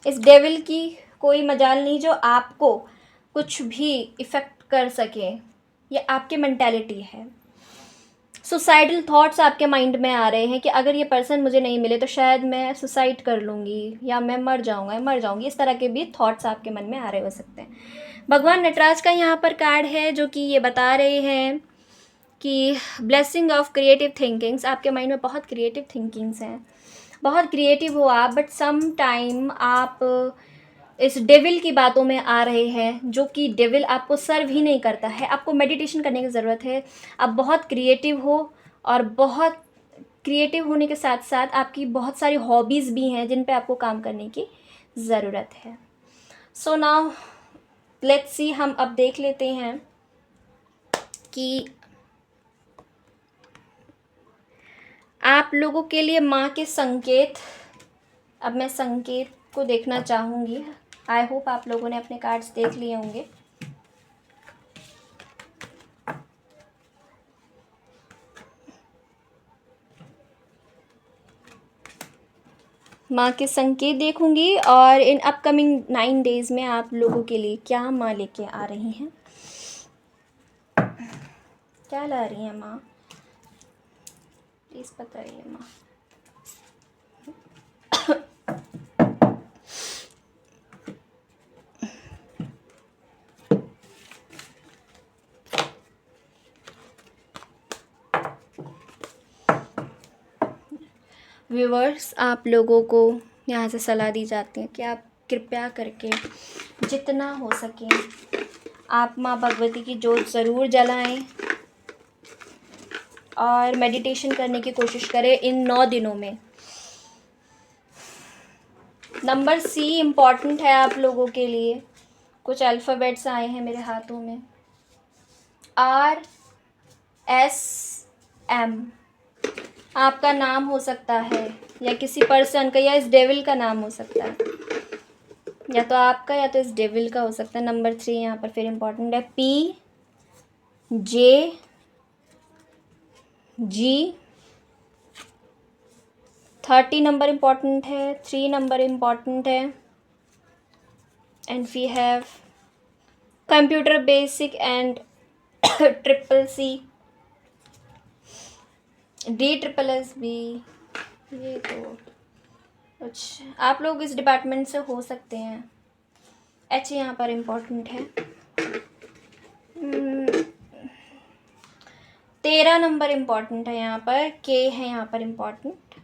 इस डेविल की कोई मजाल नहीं जो आपको कुछ भी इफ़ेक्ट कर सके, ये आपकी मेंटालिटी है। सुसाइडल थॉट्स आपके माइंड में आ रहे हैं कि अगर ये पर्सन मुझे नहीं मिले तो शायद मैं सुसाइड कर लूँगी या मैं मर जाऊँगी, इस तरह के भी थॉट्स आपके मन में आ रहे हो सकते हैं। भगवान नटराज का यहाँ पर कार्ड है जो कि ये बता रहे हैं कि ब्लेसिंग ऑफ क्रिएटिव थिंकिंग्स, आपके माइंड में बहुत क्रिएटिव थिंकिंग्स हैं, बहुत क्रिएटिव हो आप, बट सम टाइम आप इस डेविल की बातों में आ रहे हैं जो कि डेविल आपको सर्व ही नहीं करता है। आपको मेडिटेशन करने की ज़रूरत है। आप बहुत क्रिएटिव हो और बहुत क्रिएटिव होने के साथ साथ आपकी बहुत सारी हॉबीज़ भी हैं जिन पे आपको काम करने की ज़रूरत है। सो नाउ लेट्स सी, हम अब देख लेते हैं कि आप लोगों के लिए माँ के संकेत। अब मैं संकेत को देखना चाहूँगी। आई होप आप लोगों ने अपने कार्ड्स देख लिए होंगे। माँ के संकेत देखूंगी और इन अपकमिंग 9 डेज़ में आप लोगों के लिए क्या माँ लेके आ रही हैं, क्या ला रही हैं माँ, प्लीज़ बताइए माँ। व्यूअर्स, आप लोगों को यहाँ से सलाह दी जाती है कि आप कृपया करके जितना हो सके आप माँ भगवती की जोत ज़रूर जलाएं और मेडिटेशन करने की कोशिश करें इन 9 दिनों में। नंबर सी इम्पॉर्टेंट है आप लोगों के लिए। कुछ अल्फ़ाबेट्स आए हैं मेरे हाथों में, RSM आपका नाम हो सकता है या किसी पर्सन का या इस डेविल का नाम हो सकता है, या तो आपका या तो इस डेविल का हो सकता है। नंबर 3 यहाँ पर फिर इम्पॉर्टेंट है, PJG 30 नंबर इम्पॉर्टेंट है, 3 नंबर इम्पॉर्टेंट है, and we have computer basic and CCC DSSB। ये तो कुछ आप लोग इस डिपार्टमेंट से हो सकते हैं। H यहाँ पर इम्पॉर्टेंट है। 13 नंबर इम्पॉर्टेंट है यहाँ पर, K है यहाँ पर इम्पॉर्टेंट।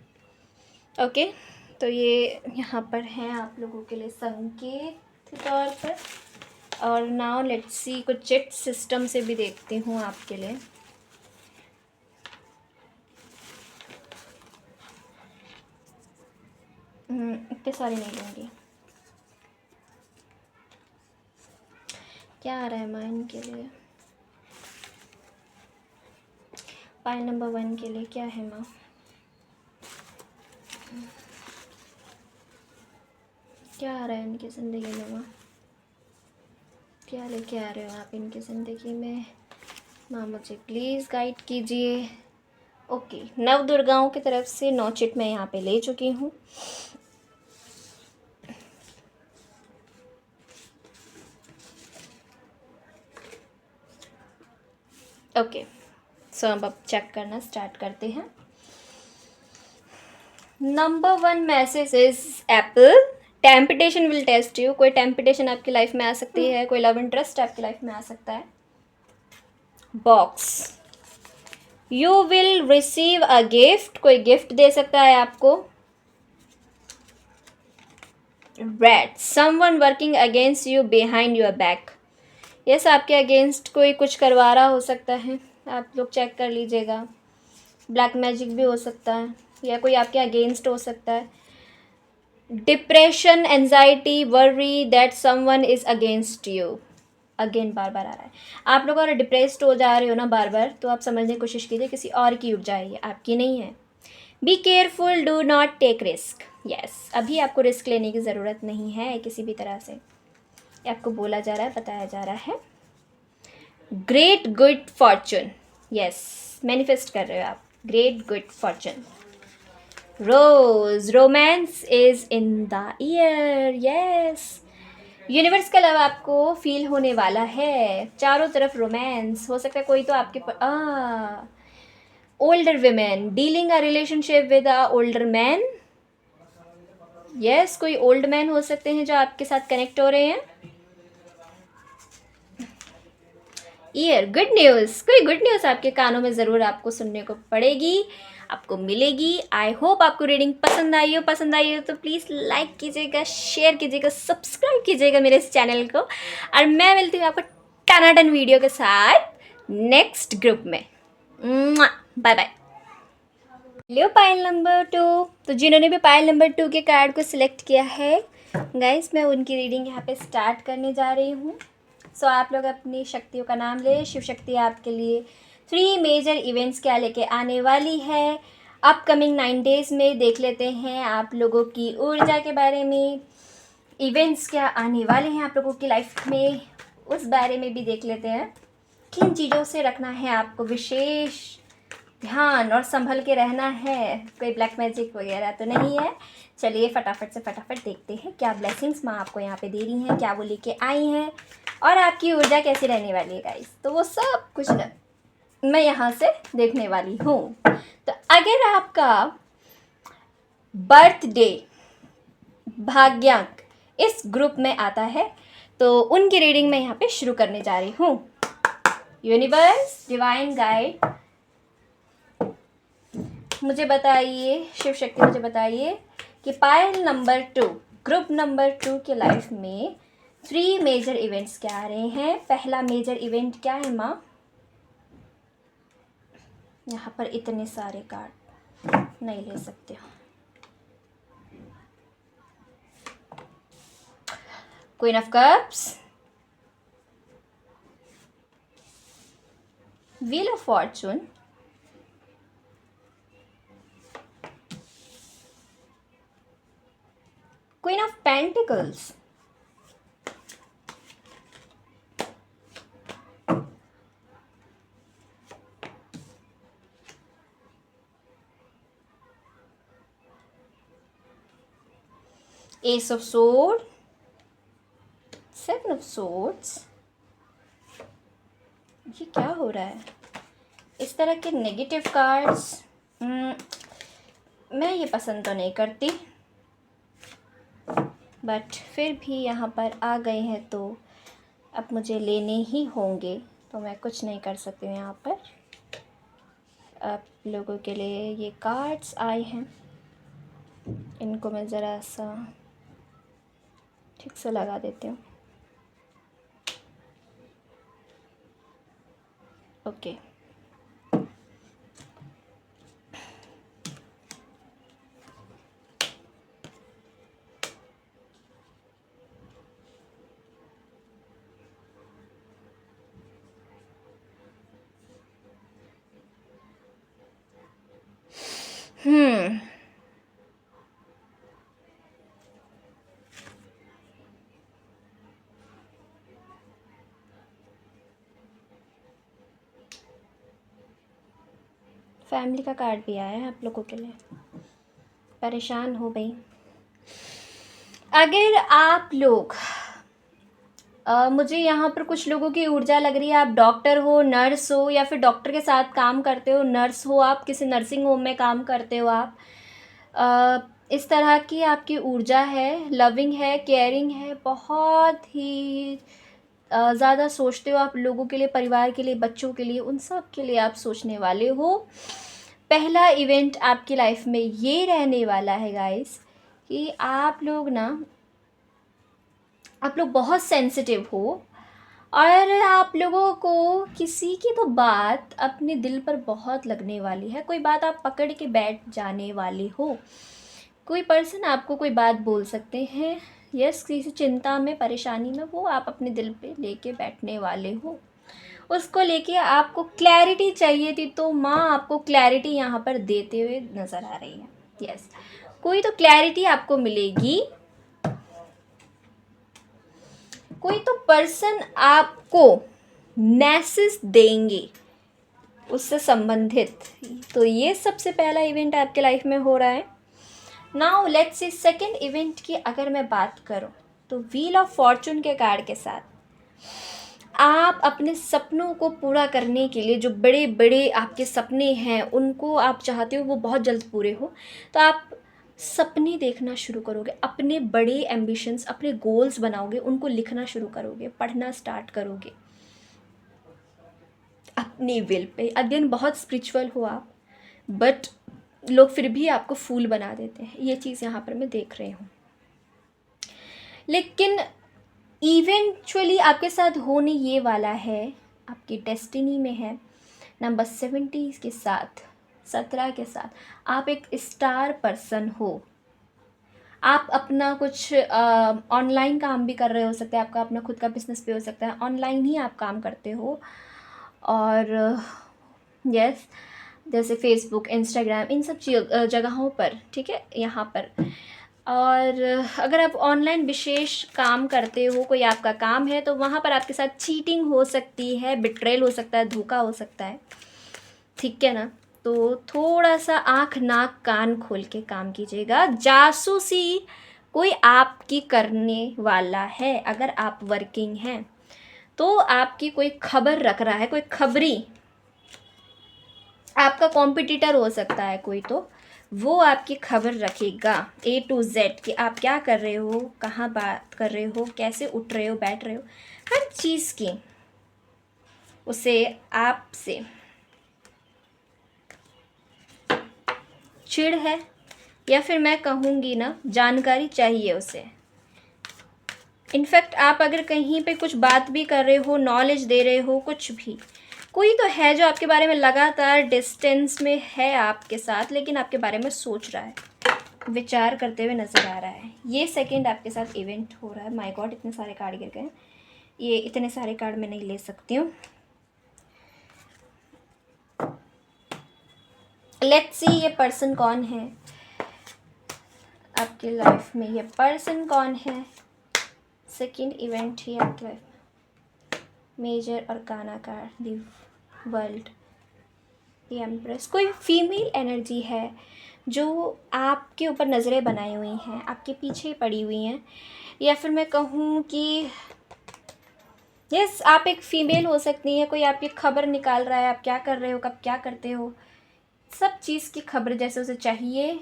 ओके, तो ये यहाँ पर हैं आप लोगों के लिए संकेत के तौर पर। और नाउ लेट्स सी, कुछ चेट सिस्टम से भी देखती हूँ आपके लिए। इतने सारे नहीं लूँगी। क्या आ रहा है माँ इनके लिए? पाई नंबर 1 के लिए क्या है माँ? क्या आ रहा है इनकी ज़िंदगी में माँ? क्या लेके आ रहे हो आप इनकी ज़िंदगी में माँ? मुझे प्लीज़ गाइड कीजिए। ओके, नव दुर्गाओं की तरफ से 9 चिट मैं यहाँ पे ले चुकी हूँ। ओके, सो अब चेक करना स्टार्ट करते हैं। Number 1 message is apple, temptation will test you. कोई टेम्पटेशन आपकी लाइफ में आ सकती है, कोई लव इंटरेस्ट आपकी लाइफ में आ सकता है। Box, you will receive a gift, कोई गिफ्ट दे सकता है आपको। Red, someone working against you behind your back. Yes, आपके अगेंस्ट कोई कुछ करवा रहा हो सकता है, आप लोग चेक कर लीजिएगा। ब्लैक मैजिक भी हो सकता है या कोई आपके अगेंस्ट हो सकता है। Depression, anxiety, worry that someone is against you. Again बार बार आ रहा है। आप लोग अगर डिप्रेस्ड हो जा रहे हो ना बार बार, तो आप समझने की कोशिश कीजिए किसी और की ऊर्जा है, ये आपकी नहीं है। Be careful, do not take risk. Yes, अभी आपको रिस्क लेने की ज़रूरत नहीं है किसी भी तरह से, ये आपको बोला जा रहा है, बताया जा रहा है। Great good fortune, yes, manifest कर रहे हो आप great good fortune. Rose, romance is in the air. Yes, universe का लव आपको फील होने वाला है, चारों तरफ रोमांस हो सकता है। कोई तो आपके older women, dealing a relationship with a older man. Yes, कोई ओल्ड मैन हो सकते हैं जो आपके साथ कनेक्ट हो रहे हैं। ईयर, गुड न्यूज़, कोई गुड न्यूज़ आपके कानों में ज़रूर आपको सुनने को पड़ेगी, आपको मिलेगी। आई होप आपको रीडिंग पसंद आई हो तो प्लीज़ लाइक कीजिएगा, शेयर कीजिएगा, सब्सक्राइब कीजिएगा मेरे इस चैनल को। और मैं मिलती हूँ आपको टनाटन वीडियो के साथ नेक्स्ट ग्रुप में। Bye bye. Leo pile number 2, तो जिन्होंने भी पाइल नंबर 2 के कार्ड को सिलेक्ट किया है गाइस, मैं उनकी रीडिंग यहाँ पे स्टार्ट करने जा रही हूँ। सो आप लोग अपनी शक्तियों का नाम ले। शिव शक्ति आपके लिए 3 मेजर इवेंट्स क्या लेके आने वाली है अपकमिंग 9 डेज़ में। देख लेते हैं आप लोगों की ऊर्जा के बारे में, इवेंट्स क्या आने वाले हैं आप लोगों की लाइफ में, उस बारे में भी देख लेते हैं। किन चीज़ों से रखना है आपको विशेष ध्यान और संभल के रहना है, कोई ब्लैक मैजिक वगैरह तो नहीं है। चलिए फटाफट देखते हैं क्या ब्लेसिंग्स माँ आपको यहाँ पे दे रही हैं, क्या वो लेके आई हैं और आपकी ऊर्जा कैसी रहने वाली है गाइस। तो वो सब कुछ न मैं यहाँ से देखने वाली हूँ। तो अगर आपका बर्थडे भाग्यांक इस ग्रुप में आता है तो उनकी रीडिंग मैं यहाँ पे शुरू करने जा रही हूँ। यूनिवर्स, डिवाइन गाइड, मुझे बताइए, शिव शक्ति मुझे बताइए कि पाइल नंबर 2, ग्रुप नंबर 2 के लाइफ में 3 मेजर इवेंट्स क्या आ रहे हैं। पहला मेजर इवेंट क्या है माँ? यहाँ पर इतने सारे कार्ड नहीं ले सकते हो। Queen of cups, wheel of Fortune, queen of pentacles, S of sword, 7 of swords. ये क्या हो रहा है? इस तरह के नेगेटिव कार्ड्स मैं ये पसंद तो नहीं करती, बट फिर भी यहाँ पर आ गए हैं तो अब मुझे लेने ही होंगे, तो मैं कुछ नहीं कर सकती हूँ। यहाँ पर आप लोगों के लिए ये कार्ड्स आए हैं, इनको मैं ज़रा सा ठीक से लगा देती हूँ। ओके, फैमिली का कार्ड भी आया है आप लोगों के लिए। परेशान हो गई। अगर आप लोग मुझे यहाँ पर कुछ लोगों की ऊर्जा लग रही है, आप डॉक्टर हो, नर्स हो, या फिर डॉक्टर के साथ काम करते हो, नर्स हो आप, किसी नर्सिंग होम में काम करते हो आप, इस तरह की आपकी ऊर्जा है, लविंग है, केयरिंग है, बहुत ही ज़्यादा सोचते हो, आप लोगों के लिए, परिवार के लिए, बच्चों के लिए, उन सब के लिए आप सोचने वाले हो। पहला इवेंट आपकी लाइफ में ये रहने वाला है गाइस कि आप लोग बहुत सेंसिटिव हो, और आप लोगों को किसी की तो बात अपने दिल पर बहुत लगने वाली है। कोई बात आप पकड़ के बैठ जाने वाले हो। कोई पर्सन आपको कोई बात बोल सकते हैं, यस, किसी चिंता में, परेशानी में, वो आप अपने दिल पे लेके बैठने वाले हो। उसको लेके आपको क्लैरिटी चाहिए थी, तो माँ आपको क्लैरिटी यहाँ पर देते हुए नज़र आ रही है। यस, कोई तो क्लैरिटी आपको मिलेगी, कोई तो पर्सन आपको मैसेज देंगे उससे संबंधित। तो ये सबसे पहला इवेंट आपके लाइफ में हो रहा है। Now let's C second event की अगर मैं बात करूं, तो व्हील ऑफ फॉर्चून के कार्ड के साथ आप अपने सपनों को पूरा करने के लिए, जो बड़े बड़े आपके सपने हैं उनको आप चाहते हो वो बहुत जल्द पूरे हो, तो आप सपने देखना शुरू करोगे, अपने बड़े एम्बिशंस, अपने गोल्स बनाओगे, उनको लिखना शुरू करोगे, पढ़ना स्टार्ट करोगे अपनी विल पे। अगेन बहुत स्पिरिचुअल हो आप, बट लोग फिर भी आपको फूल बना देते हैं, ये चीज़ यहाँ पर मैं देख रही हूँ। लेकिन इवेंचुअली आपके साथ होने ये वाला है, आपकी डेस्टिनी में है, नंबर 70 के साथ, 17 के साथ आप एक स्टार पर्सन हो। आप अपना कुछ ऑनलाइन काम भी कर रहे हो सकते हैं, आपका अपना खुद का बिजनेस भी हो सकता है, ऑनलाइन ही आप काम करते हो। और यस, जैसे फेसबुक, इंस्टाग्राम, इन सब जगहों पर, ठीक है, यहाँ पर। और अगर आप ऑनलाइन विशेष काम करते हो, कोई आपका काम है, तो वहाँ पर आपके साथ चीटिंग हो सकती है, बिट्रेल हो सकता है, धोखा हो सकता है, ठीक है ना। तो थोड़ा सा आँख नाक कान खोल के काम कीजिएगा। जासूसी कोई आपकी करने वाला है, अगर आप वर्किंग हैं तो आपकी कोई खबर रख रहा है, कोई खबरी, आपका कॉम्पिटिटर हो सकता है कोई, तो वो आपकी खबर रखेगा A to Z कि आप क्या कर रहे हो, कहाँ बात कर रहे हो, कैसे उठ रहे हो, बैठ रहे हो, हर चीज़ की उसे आपसे चिढ़ है, या फिर मैं कहूँगी ना, जानकारी चाहिए उसे। इनफैक्ट आप अगर कहीं पे कुछ बात भी कर रहे हो, नॉलेज दे रहे हो, कुछ भी, कोई तो है जो आपके बारे में लगातार डिस्टेंस में है आपके साथ, लेकिन आपके बारे में सोच रहा है, विचार करते हुए नज़र आ रहा है। ये सेकंड आपके साथ इवेंट हो रहा है। माय गॉड, इतने सारे कार्ड गिर गए, ये इतने सारे कार्ड मैं नहीं ले सकती हूँ। लेट्स सी ये पर्सन कौन है आपकी लाइफ में, ये पर्सन कौन है, सेकंड इवेंट ही आपकी लाइफ में। मेजर और काना card, the world, the empress. कोई फीमेल एनर्जी है जो आपके ऊपर नज़रें बनाई हुई हैं, आपके पीछे पड़ी हुई हैं, या फिर मैं कहूँ कि यस, आप एक फ़ीमेल हो सकती हैं, कोई आपकी खबर निकाल रहा है, आप क्या कर रहे हो, कब क्या करते हो, सब चीज़ की खबर जैसे उसे चाहिए।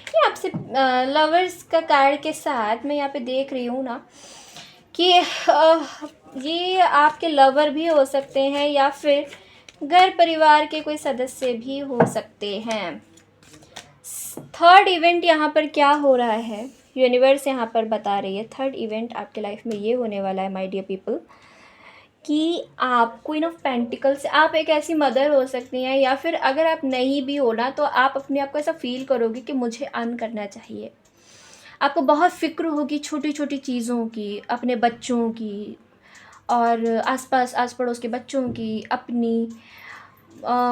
ये आपसे लवर्स का कार्ड के साथ मैं यहाँ पे देख रही हूँ ना कि ये आपके लवर भी हो सकते हैं, या फिर घर परिवार के कोई सदस्य भी हो सकते हैं। थर्ड इवेंट यहाँ पर क्या हो रहा है, यूनिवर्स यहाँ पर बता रही है, थर्ड इवेंट आपके लाइफ में ये होने वाला है माय डियर पीपल, कि आप क्वीन ऑफ पेंटिकल से, आप एक ऐसी मदर हो सकती हैं, या फिर अगर आप नहीं भी हो ना, तो आप अपने आप को ऐसा फील करोगे कि मुझे अर्न करना चाहिए। आपको बहुत फ़िक्र होगी छोटी छोटी चीज़ों की, अपने बच्चों की, और आसपास आस पड़ोस के बच्चों की, अपनी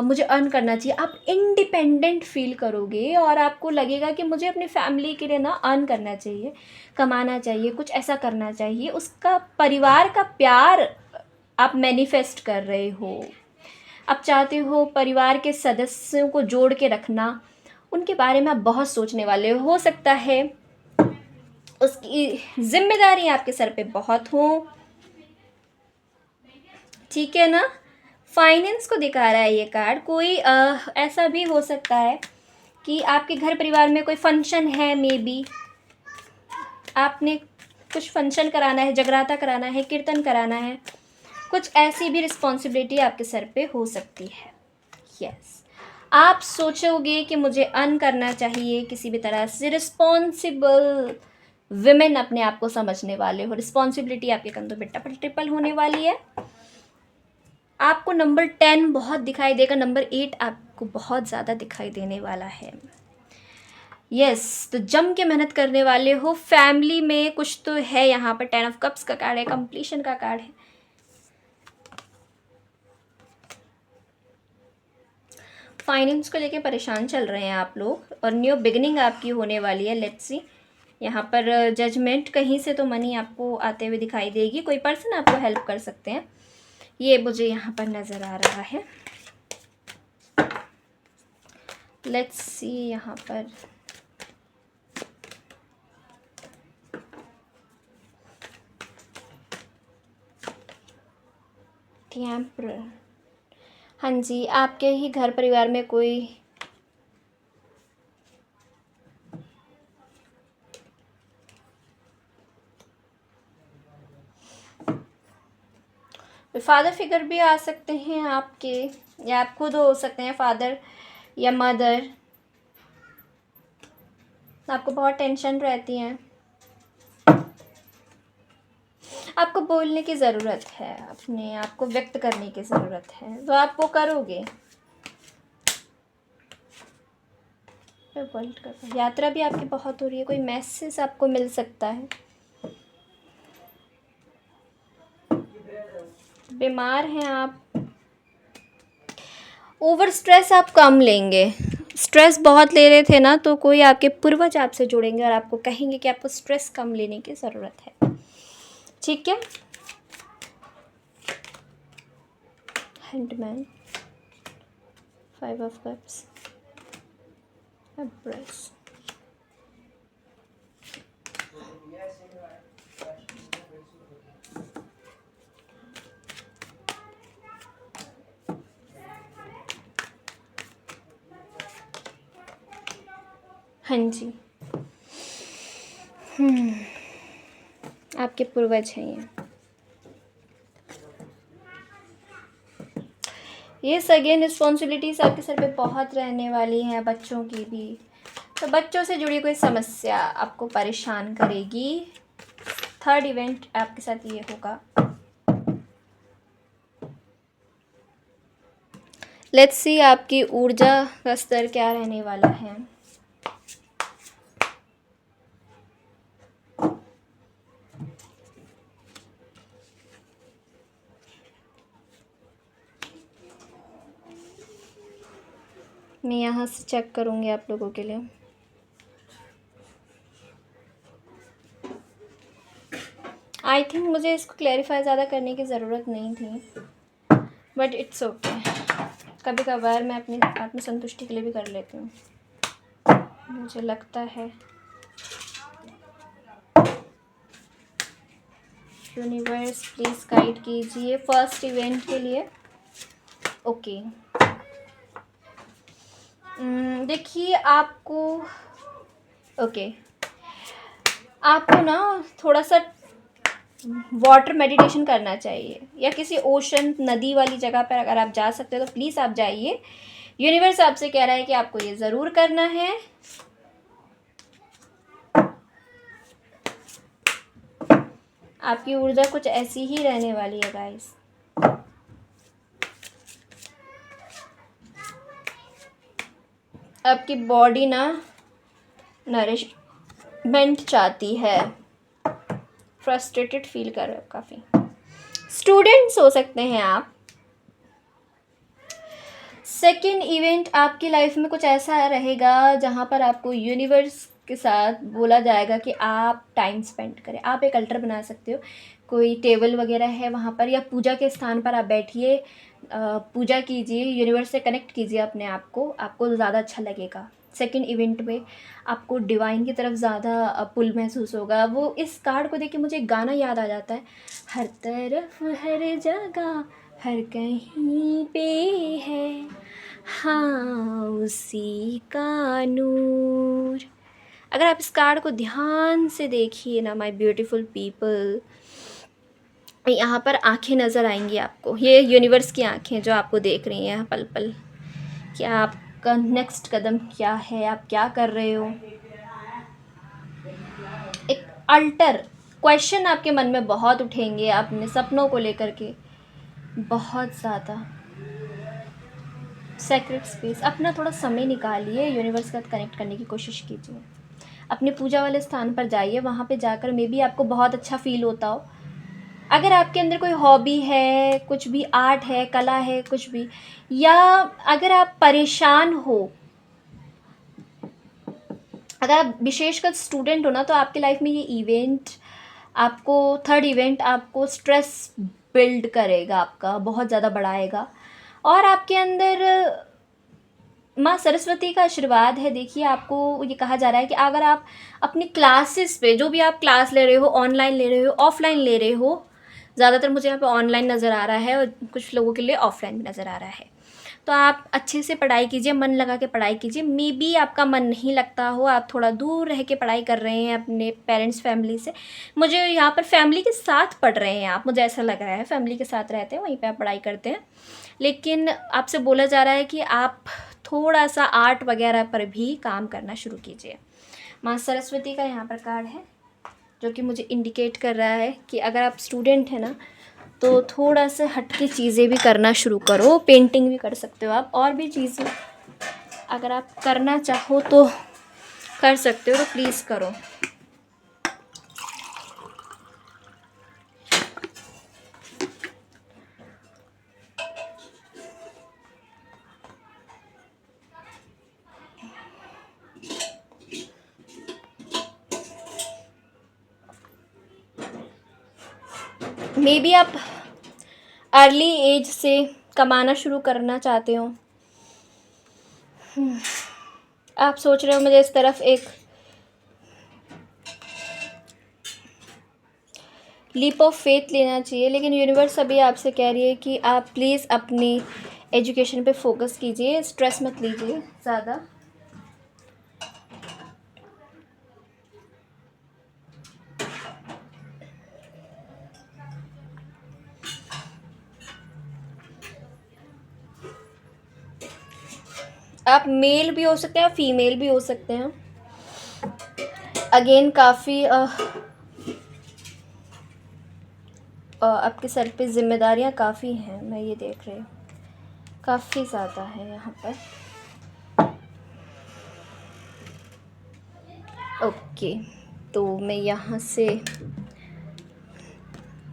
मुझे अर्न करना चाहिए। आप इंडिपेंडेंट फील करोगे, और आपको लगेगा कि मुझे अपनी फैमिली के लिए ना अर्न करना चाहिए, कमाना चाहिए, कुछ ऐसा करना चाहिए। उसका परिवार का प्यार आप मैनिफेस्ट कर रहे हो। आप चाहते हो परिवार के सदस्यों को जोड़ के रखना, उनके बारे में आप बहुत सोचने वाले हो सकता है उसकी जिम्मेदारी आपके सर पे बहुत हो, ठीक है ना। फाइनेंस को दिखा रहा है ये कार्ड। कोई ऐसा भी हो सकता है कि आपके घर परिवार में कोई फंक्शन है, मे बी आपने कुछ फंक्शन कराना है, जगराता कराना है, कीर्तन कराना है, कुछ ऐसी भी रिस्पॉन्सिबिलिटी आपके सर पे हो सकती है। यस, आप सोचोगे कि मुझे अर्न करना चाहिए किसी भी तरह से। रिस्पॉन्सिबल विमेन अपने आप को समझने वाले हो, रिस्पॉन्सिबिलिटी आपके कंधों पे डबल ट्रिपल होने वाली है। आपको नंबर 10 बहुत दिखाई देगा, नंबर 8 आपको बहुत ज़्यादा दिखाई देने वाला है। यस, तो जम के मेहनत करने वाले हो। फैमिली में कुछ तो है यहाँ पर, 10 ऑफ कप्स का कार्ड है, कंप्लीशन का कार्ड है। फाइनेंस को लेके परेशान चल रहे हैं आप लोग, और न्यू बिगिनिंग आपकी होने वाली है। लेट्स सी, यहाँ पर जजमेंट, कहीं से तो मनी आपको आते हुए दिखाई देगी, कोई पर्सन आपको हेल्प कर सकते हैं, ये मुझे यहाँ पर नज़र आ रहा है। लेट्स सी, यहाँ पर टेम्परर, हाँ जी, आपके ही घर परिवार में कोई फादर फिगर भी आ सकते हैं आपके, या आप खुद हो सकते हैं फादर या मदर। आपको बहुत टेंशन रहती है, आपको बोलने की ज़रूरत है, अपने आप को व्यक्त करने की ज़रूरत है, तो आप वो करोगे। यात्रा भी आपकी बहुत हो रही है, कोई मैसेज आपको मिल सकता है। बीमार हैं आप, ओवर स्ट्रेस आप कम लेंगे। स्ट्रेस बहुत ले रहे थे ना, तो कोई आपके पूर्वज आपसे जुड़ेंगे और आपको कहेंगे कि आपको स्ट्रेस कम लेने की ज़रूरत है। ठीक है। हैंडमैन, 5 ऑफ कप्स, एम्प्रेस, हाँ जी, आपके पूर्वज हैं ये अगेन रिस्पॉन्सिबिलिटीज़ आपके सर पे बहुत रहने वाली हैं, बच्चों की भी। तो बच्चों से जुड़ी कोई समस्या आपको परेशान करेगी। थर्ड इवेंट आपके साथ ये होगा। लेट्स सी, आपकी ऊर्जा का स्तर क्या रहने वाला है। मैं यहाँ से चेक करूँगी आप लोगों के लिए। आई थिंक मुझे इसको क्लैरिफाई ज़्यादा करने की ज़रूरत नहीं थी, बट इट्स ओके। कभी कभार मैं अपनी आत्मसंतुष्टि के लिए भी कर लेती हूँ, मुझे लगता है। यूनिवर्स प्लीज़ गाइड कीजिए फर्स्ट इवेंट के लिए। ओके, देखिए आपको, ओके, आपको ना थोड़ा सा वाटर मेडिटेशन करना चाहिए, या किसी ओशन, नदी वाली जगह पर अगर आप जा सकते हो तो प्लीज़ आप जाइए। यूनिवर्स आपसे कह रहा है कि आपको ये ज़रूर करना है। आपकी ऊर्जा कुछ ऐसी ही रहने वाली है गाइस। आपकी बॉडी ना नरिशमेंट चाहती है, फ्रस्ट्रेटेड फील कर रहे हो काफ़ी। स्टूडेंट्स हो सकते हैं आप। सेकेंड इवेंट आपकी लाइफ में कुछ ऐसा रहेगा जहाँ पर आपको यूनिवर्स के साथ बोला जाएगा कि आप टाइम स्पेंड करें। आप एक अल्टर बना सकते हो, कोई टेबल वगैरह है वहाँ पर, या पूजा के स्थान पर आप बैठिए, पूजा कीजिए, यूनिवर्स से कनेक्ट कीजिए अपने आप को, आपको ज़्यादा अच्छा लगेगा। सेकेंड इवेंट में आपको डिवाइन की तरफ ज़्यादा पुल महसूस होगा। वो इस कार्ड को देख के मुझे एक गाना याद आ जाता है, हर तरफ हर जगह हर कहीं पे है हाँ उसी का नूर। अगर आप इस कार्ड को ध्यान से देखिए ना माय ब्यूटीफुल पीपल, यहाँ पर आंखें नज़र आएंगी आपको, ये यूनिवर्स की आंखें जो आपको देख रही हैं पल पल। क्या आपका नेक्स्ट कदम क्या है, आप क्या कर रहे हो। एक अल्टर क्वेश्चन आपके मन में बहुत उठेंगे अपने सपनों को लेकर के, बहुत ज़्यादा। सेक्रेट स्पेस, अपना थोड़ा समय निकालिए, यूनिवर्स के साथ कनेक्ट करने की कोशिश कीजिए। अपने पूजा वाले स्थान पर जाइए, वहाँ पे जाकर मे बी आपको बहुत अच्छा फील होता हो। अगर आपके अंदर कोई हॉबी है, कुछ भी आर्ट है, कला है, कुछ भी, या अगर आप परेशान हो, अगर आप विशेषकर स्टूडेंट हो ना, तो आपके लाइफ में ये इवेंट आपको, थर्ड इवेंट आपको स्ट्रेस बिल्ड करेगा, आपका बहुत ज़्यादा बढ़ाएगा। और आपके अंदर माँ सरस्वती का आशीर्वाद है। देखिए, आपको ये कहा जा रहा है कि अगर आप अपनी क्लासेस पे, जो भी आप क्लास ले रहे हो, ऑनलाइन ले रहे हो, ऑफलाइन ले रहे हो, ज़्यादातर मुझे यहाँ पे ऑनलाइन नज़र आ रहा है और कुछ लोगों के लिए ऑफलाइन भी नज़र आ रहा है, तो आप अच्छे से पढ़ाई कीजिए, मन लगा के पढ़ाई कीजिए। मे बी आपका मन नहीं लगता हो, आप थोड़ा दूर रह के पढ़ाई कर रहे हैं अपने पेरेंट्स फैमिली से। मुझे यहाँ पर फैमिली के साथ पढ़ रहे हैं आप, मुझे ऐसा लग रहा है फैमिली के साथ रहते हैं, वहीं पे आप पढ़ाई करते हैं, लेकिन आपसे बोला जा रहा है कि आप थोड़ा सा आर्ट वगैरह पर भी काम करना शुरू कीजिए। माँ सरस्वती का यहाँ पर कार्ड है, जो कि मुझे इंडिकेट कर रहा है कि अगर आप स्टूडेंट हैं ना, तो थोड़ा सा हटके चीज़ें भी करना शुरू करो। पेंटिंग भी कर सकते हो आप, और भी चीज़ें अगर आप करना चाहो तो कर सकते हो, तो प्लीज़ करो। मे बी आप अर्ली एज से कमाना शुरू करना चाहते हो। आप सोच रहे हो मुझे इस तरफ एक लीप ऑफ फेथ लेना चाहिए, लेकिन यूनिवर्स अभी आपसे कह रही है कि आप प्लीज़ अपनी एजुकेशन पे फोकस कीजिए, स्ट्रेस मत लीजिए ज़्यादा। आप मेल भी हो सकते हैं, फीमेल भी हो सकते हैं। अगेन काफ़ी आपके सर पे जिम्मेदारियां काफ़ी हैं, मैं ये देख रही हूँ, काफ़ी ज़्यादा है यहाँ पर। ओके, तो मैं यहाँ से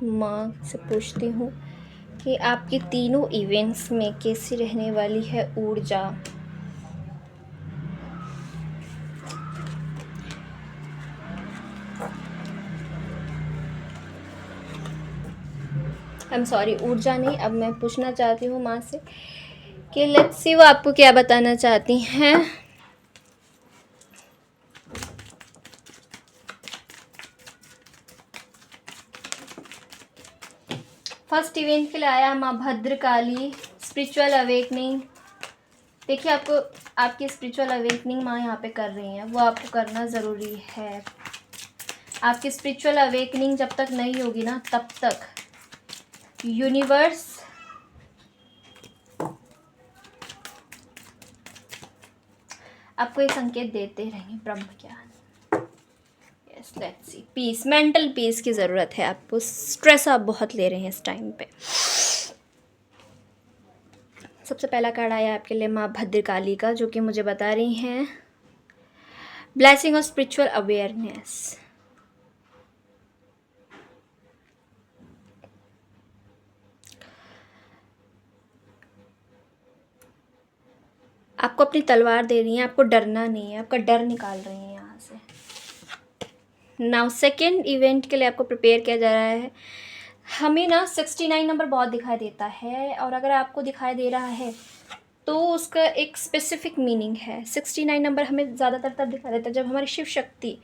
माँ से पूछती हूँ कि आपके तीनों इवेंट्स में कैसी रहने वाली है ऊर्जा। आई एम सॉरी, ऊर्जा नहीं, अब मैं पूछना चाहती हूँ माँ से कि लेट्स सी वो आपको क्या बताना चाहती हैं। फर्स्ट इवेंट के लिए आया माँ भद्रकाली, स्पिरिचुअल अवेकनिंग। देखिए, आपको आपकी स्पिरिचुअल अवेकनिंग माँ यहाँ पे कर रही हैं, वो आपको करना ज़रूरी है। आपकी स्पिरिचुअल अवेकनिंग जब तक नहीं होगी ना, तब तक यूनिवर्स आपको ये संकेत देते रहेंगे, ब्रह्म ज्ञान। Yes, let's see, peace, mental peace की ज़रूरत है आपको। स्ट्रेस आप बहुत ले रहे हैं इस टाइम पे। सबसे पहला कार्ड आया आपके लिए माँ भद्रकाली का, जो कि मुझे बता रही हैं ब्लेसिंग ऑफ स्पिरिचुअल अवेयरनेस। आपको अपनी तलवार दे रही हैं, आपको डरना नहीं है, आपका डर निकाल रही हैं यहाँ से। नाउ सेकेंड इवेंट के लिए आपको प्रिपेयर किया जा रहा है। हमें ना 69 नंबर बहुत दिखाई देता है, और अगर आपको दिखाई दे रहा है तो उसका एक स्पेसिफिक मीनिंग है। 69 नंबर हमें ज़्यादातर तब दिखाई देता है जब हमारी Shiv Shakti,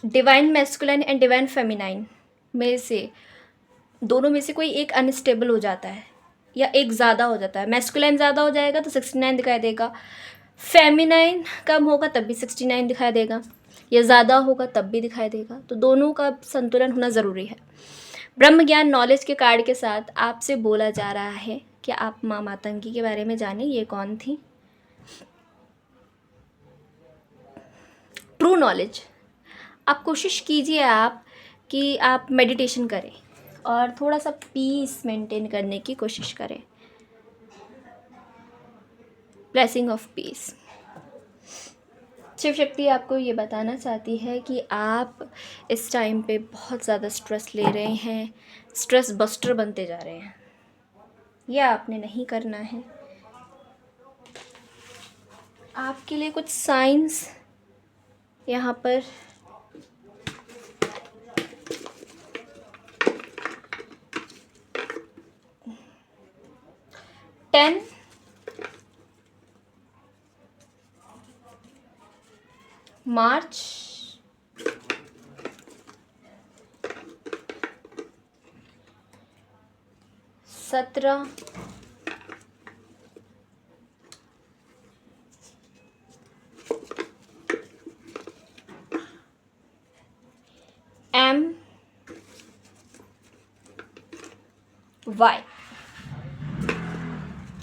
divine masculine and divine feminine में से, दोनों में से कोई एक अनस्टेबल हो जाता है, या एक ज़्यादा हो जाता है। मैस्कुलाइन ज़्यादा हो जाएगा तो 69 दिखाई देगा, फेमिनाइन कम होगा तब भी 69 दिखाई देगा, या ज़्यादा होगा तब भी दिखाई देगा। तो दोनों का संतुलन होना ज़रूरी है। ब्रह्म ज्ञान नॉलेज के कार्ड के साथ आपसे बोला जा रहा है कि आप माँ मातंगी के बारे में जानें। ये कौन थी? True knowledge. आप कोशिश कीजिए कि आप मेडिटेशन करें और थोड़ा सा पीस मेंटेन करने की कोशिश करें। Blessing of peace. Shiv Shakti आपको ये बताना चाहती है कि आप इस टाइम पे बहुत ज़्यादा स्ट्रेस ले रहे हैं, स्ट्रेस बस्टर बनते जा रहे हैं। यह आपने नहीं करना है। आपके लिए कुछ साइंस यहाँ पर ten, March, 17, M, Y,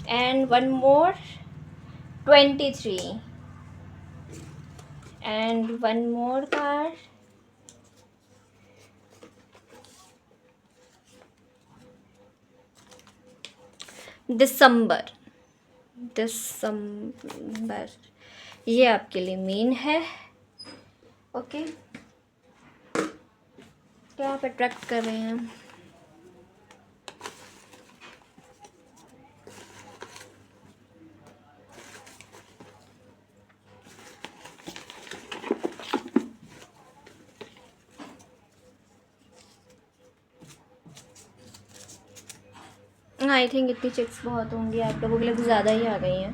and one more 23, and one more card दिसंबर। ये आपके लिए मेन है। ओके, क्या आप अट्रैक्ट कर रहे हैं? आई थिंक इतनी चिक्स बहुत होंगी आप लोगों के लिए, तो ज़्यादा ही आ गई हैं।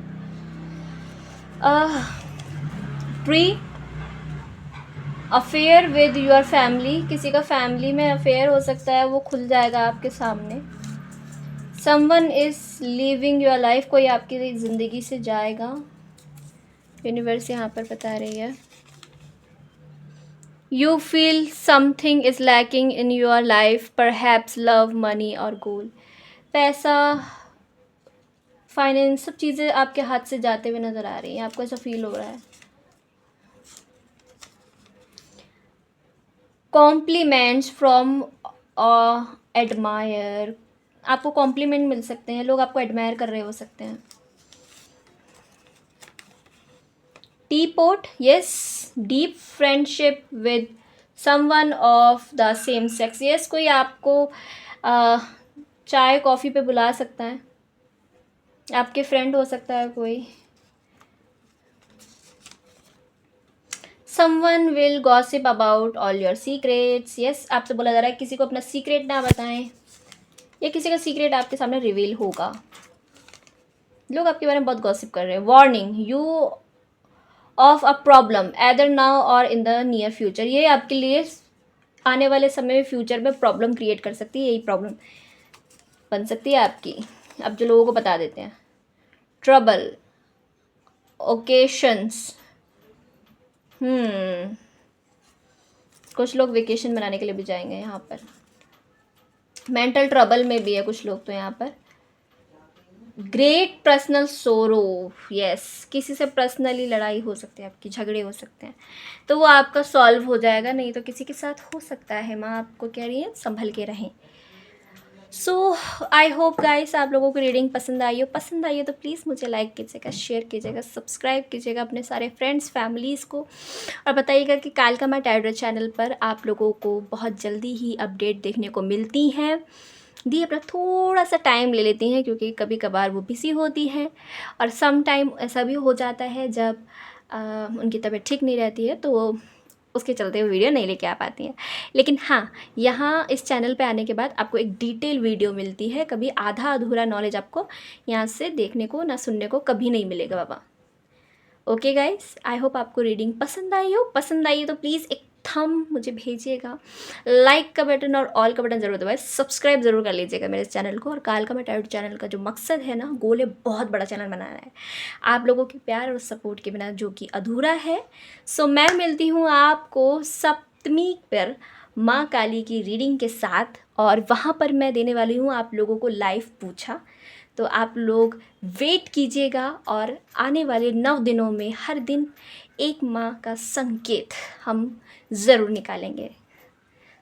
Tree, affair with your family. किसी का फैमिली में अफेयर हो सकता है, वो खुल जाएगा आपके सामने। Someone is living your life. कोई आपकी ज़िंदगी से जाएगा। यूनिवर्स यहाँ पर बता रही है you feel something is lacking in your life, perhaps love, money और गोल। पैसा, फाइनेंस, सब चीज़ें आपके हाथ से जाते हुए नज़र आ रही हैं। आपको ऐसा फील हो रहा है। Compliments from admire. आपको कॉम्प्लीमेंट मिल सकते हैं, लोग आपको एडमायर कर रहे हो सकते हैं। Teapot, yes. Deep friendship with someone of the same sex, yes. कोई आपको चाय कॉफ़ी पे बुला सकता है, आपके फ्रेंड हो सकता है कोई। Someone will gossip about all your secrets, yes. आपसे बोला जा रहा है किसी को अपना सीक्रेट ना बताएं, या किसी का सीक्रेट आपके सामने रिवील होगा। लोग आपके बारे में बहुत गॉसिप कर रहे हैं। Warning you of a problem either now और इन द नियर फ्यूचर। ये आपके लिए आने वाले समय में, फ्यूचर में प्रॉब्लम क्रिएट कर सकती है। यही प्रॉब्लम बन सकती है आपकी। अब जो लोगों को बता देते हैं। ट्रबल, ओकेशंस, कुछ लोग वेकेशन मनाने के लिए भी जाएंगे यहाँ पर। मेंटल ट्रबल में भी है कुछ लोग तो यहाँ पर। ग्रेट पर्सनल सोरो, यस। किसी से पर्सनली लड़ाई हो सकती है आपकी, झगड़े हो सकते हैं, तो वो आपका सॉल्व हो जाएगा। नहीं तो किसी के साथ हो सकता है। माँ आपको कह रही है संभल के रहें। सो आई होप गाइस आप लोगों को रीडिंग पसंद आई हो। पसंद आई हो तो प्लीज़ मुझे लाइक कीजिएगा, शेयर कीजिएगा, सब्सक्राइब कीजिएगा अपने सारे फ्रेंड्स फैमिलीज़ को, और बताइएगा कि कालका टैरोट चैनल पर आप लोगों को बहुत जल्दी ही अपडेट देखने को मिलती हैं। दी अपना थोड़ा सा टाइम ले लेती हैं, क्योंकि कभी कभार वो बिज़ी होती हैं, और सम टाइम ऐसा भी हो जाता है जब उनकी तबीयत ठीक नहीं रहती है, तो उसके चलते वो वीडियो नहीं लेके आ पाती हैं। लेकिन हाँ, यहाँ इस चैनल पे आने के बाद आपको एक डिटेल वीडियो मिलती है। कभी आधा अधूरा नॉलेज आपको यहाँ से देखने को ना सुनने को कभी नहीं मिलेगा बाबा। ओके गाइस, आई होप आपको रीडिंग पसंद आई हो। पसंद आई हो तो प्लीज़ एक थंब मुझे भेजिएगा, लाइक का बटन और ऑल का बटन ज़रूर दबाएं, सब्सक्राइब ज़रूर कर लीजिएगा मेरे इस चैनल को। और कालका मैं टैरो चैनल का जो मकसद है ना, गोल है बहुत बड़ा चैनल बनाना है, आप लोगों के प्यार और सपोर्ट के बिना जो कि अधूरा है। सो मैं मिलती हूँ आपको सप्तमी पर माँ काली की रीडिंग के साथ, और वहाँ पर मैं देने वाली हूँ आप लोगों को लाइव पूछा। तो आप लोग वेट कीजिएगा, और आने वाले 9 दिनों में हर दिन एक माँ का संकेत हम ज़रूर निकालेंगे।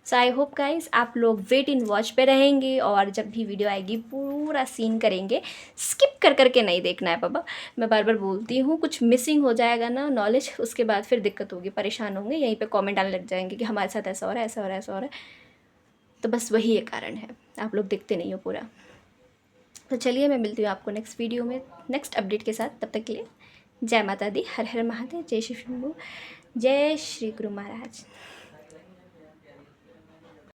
सो आई होप गाइस आप लोग वेट इन वॉच पे रहेंगे, और जब भी वीडियो आएगी पूरा सीन करेंगे, स्किप कर करके नहीं देखना है पापा। मैं बार बार बोलती हूँ, कुछ मिसिंग हो जाएगा ना नॉलेज, उसके बाद फिर दिक्कत होगी, परेशान होंगे, यहीं पे कमेंट आने लग जाएंगे कि हमारे साथ ऐसा हो रहा है, ऐसा हो रहा है, ऐसा हो रहा है। तो बस वही एक कारण है, आप लोग देखते नहीं हो पूरा। तो चलिए मैं मिलती हूँ आपको नेक्स्ट वीडियो में नेक्स्ट अपडेट के साथ। तब तक के लिए जय माता दी, हर हर महादेव, जय श्री शंभू, जय श्री गुरु महाराज।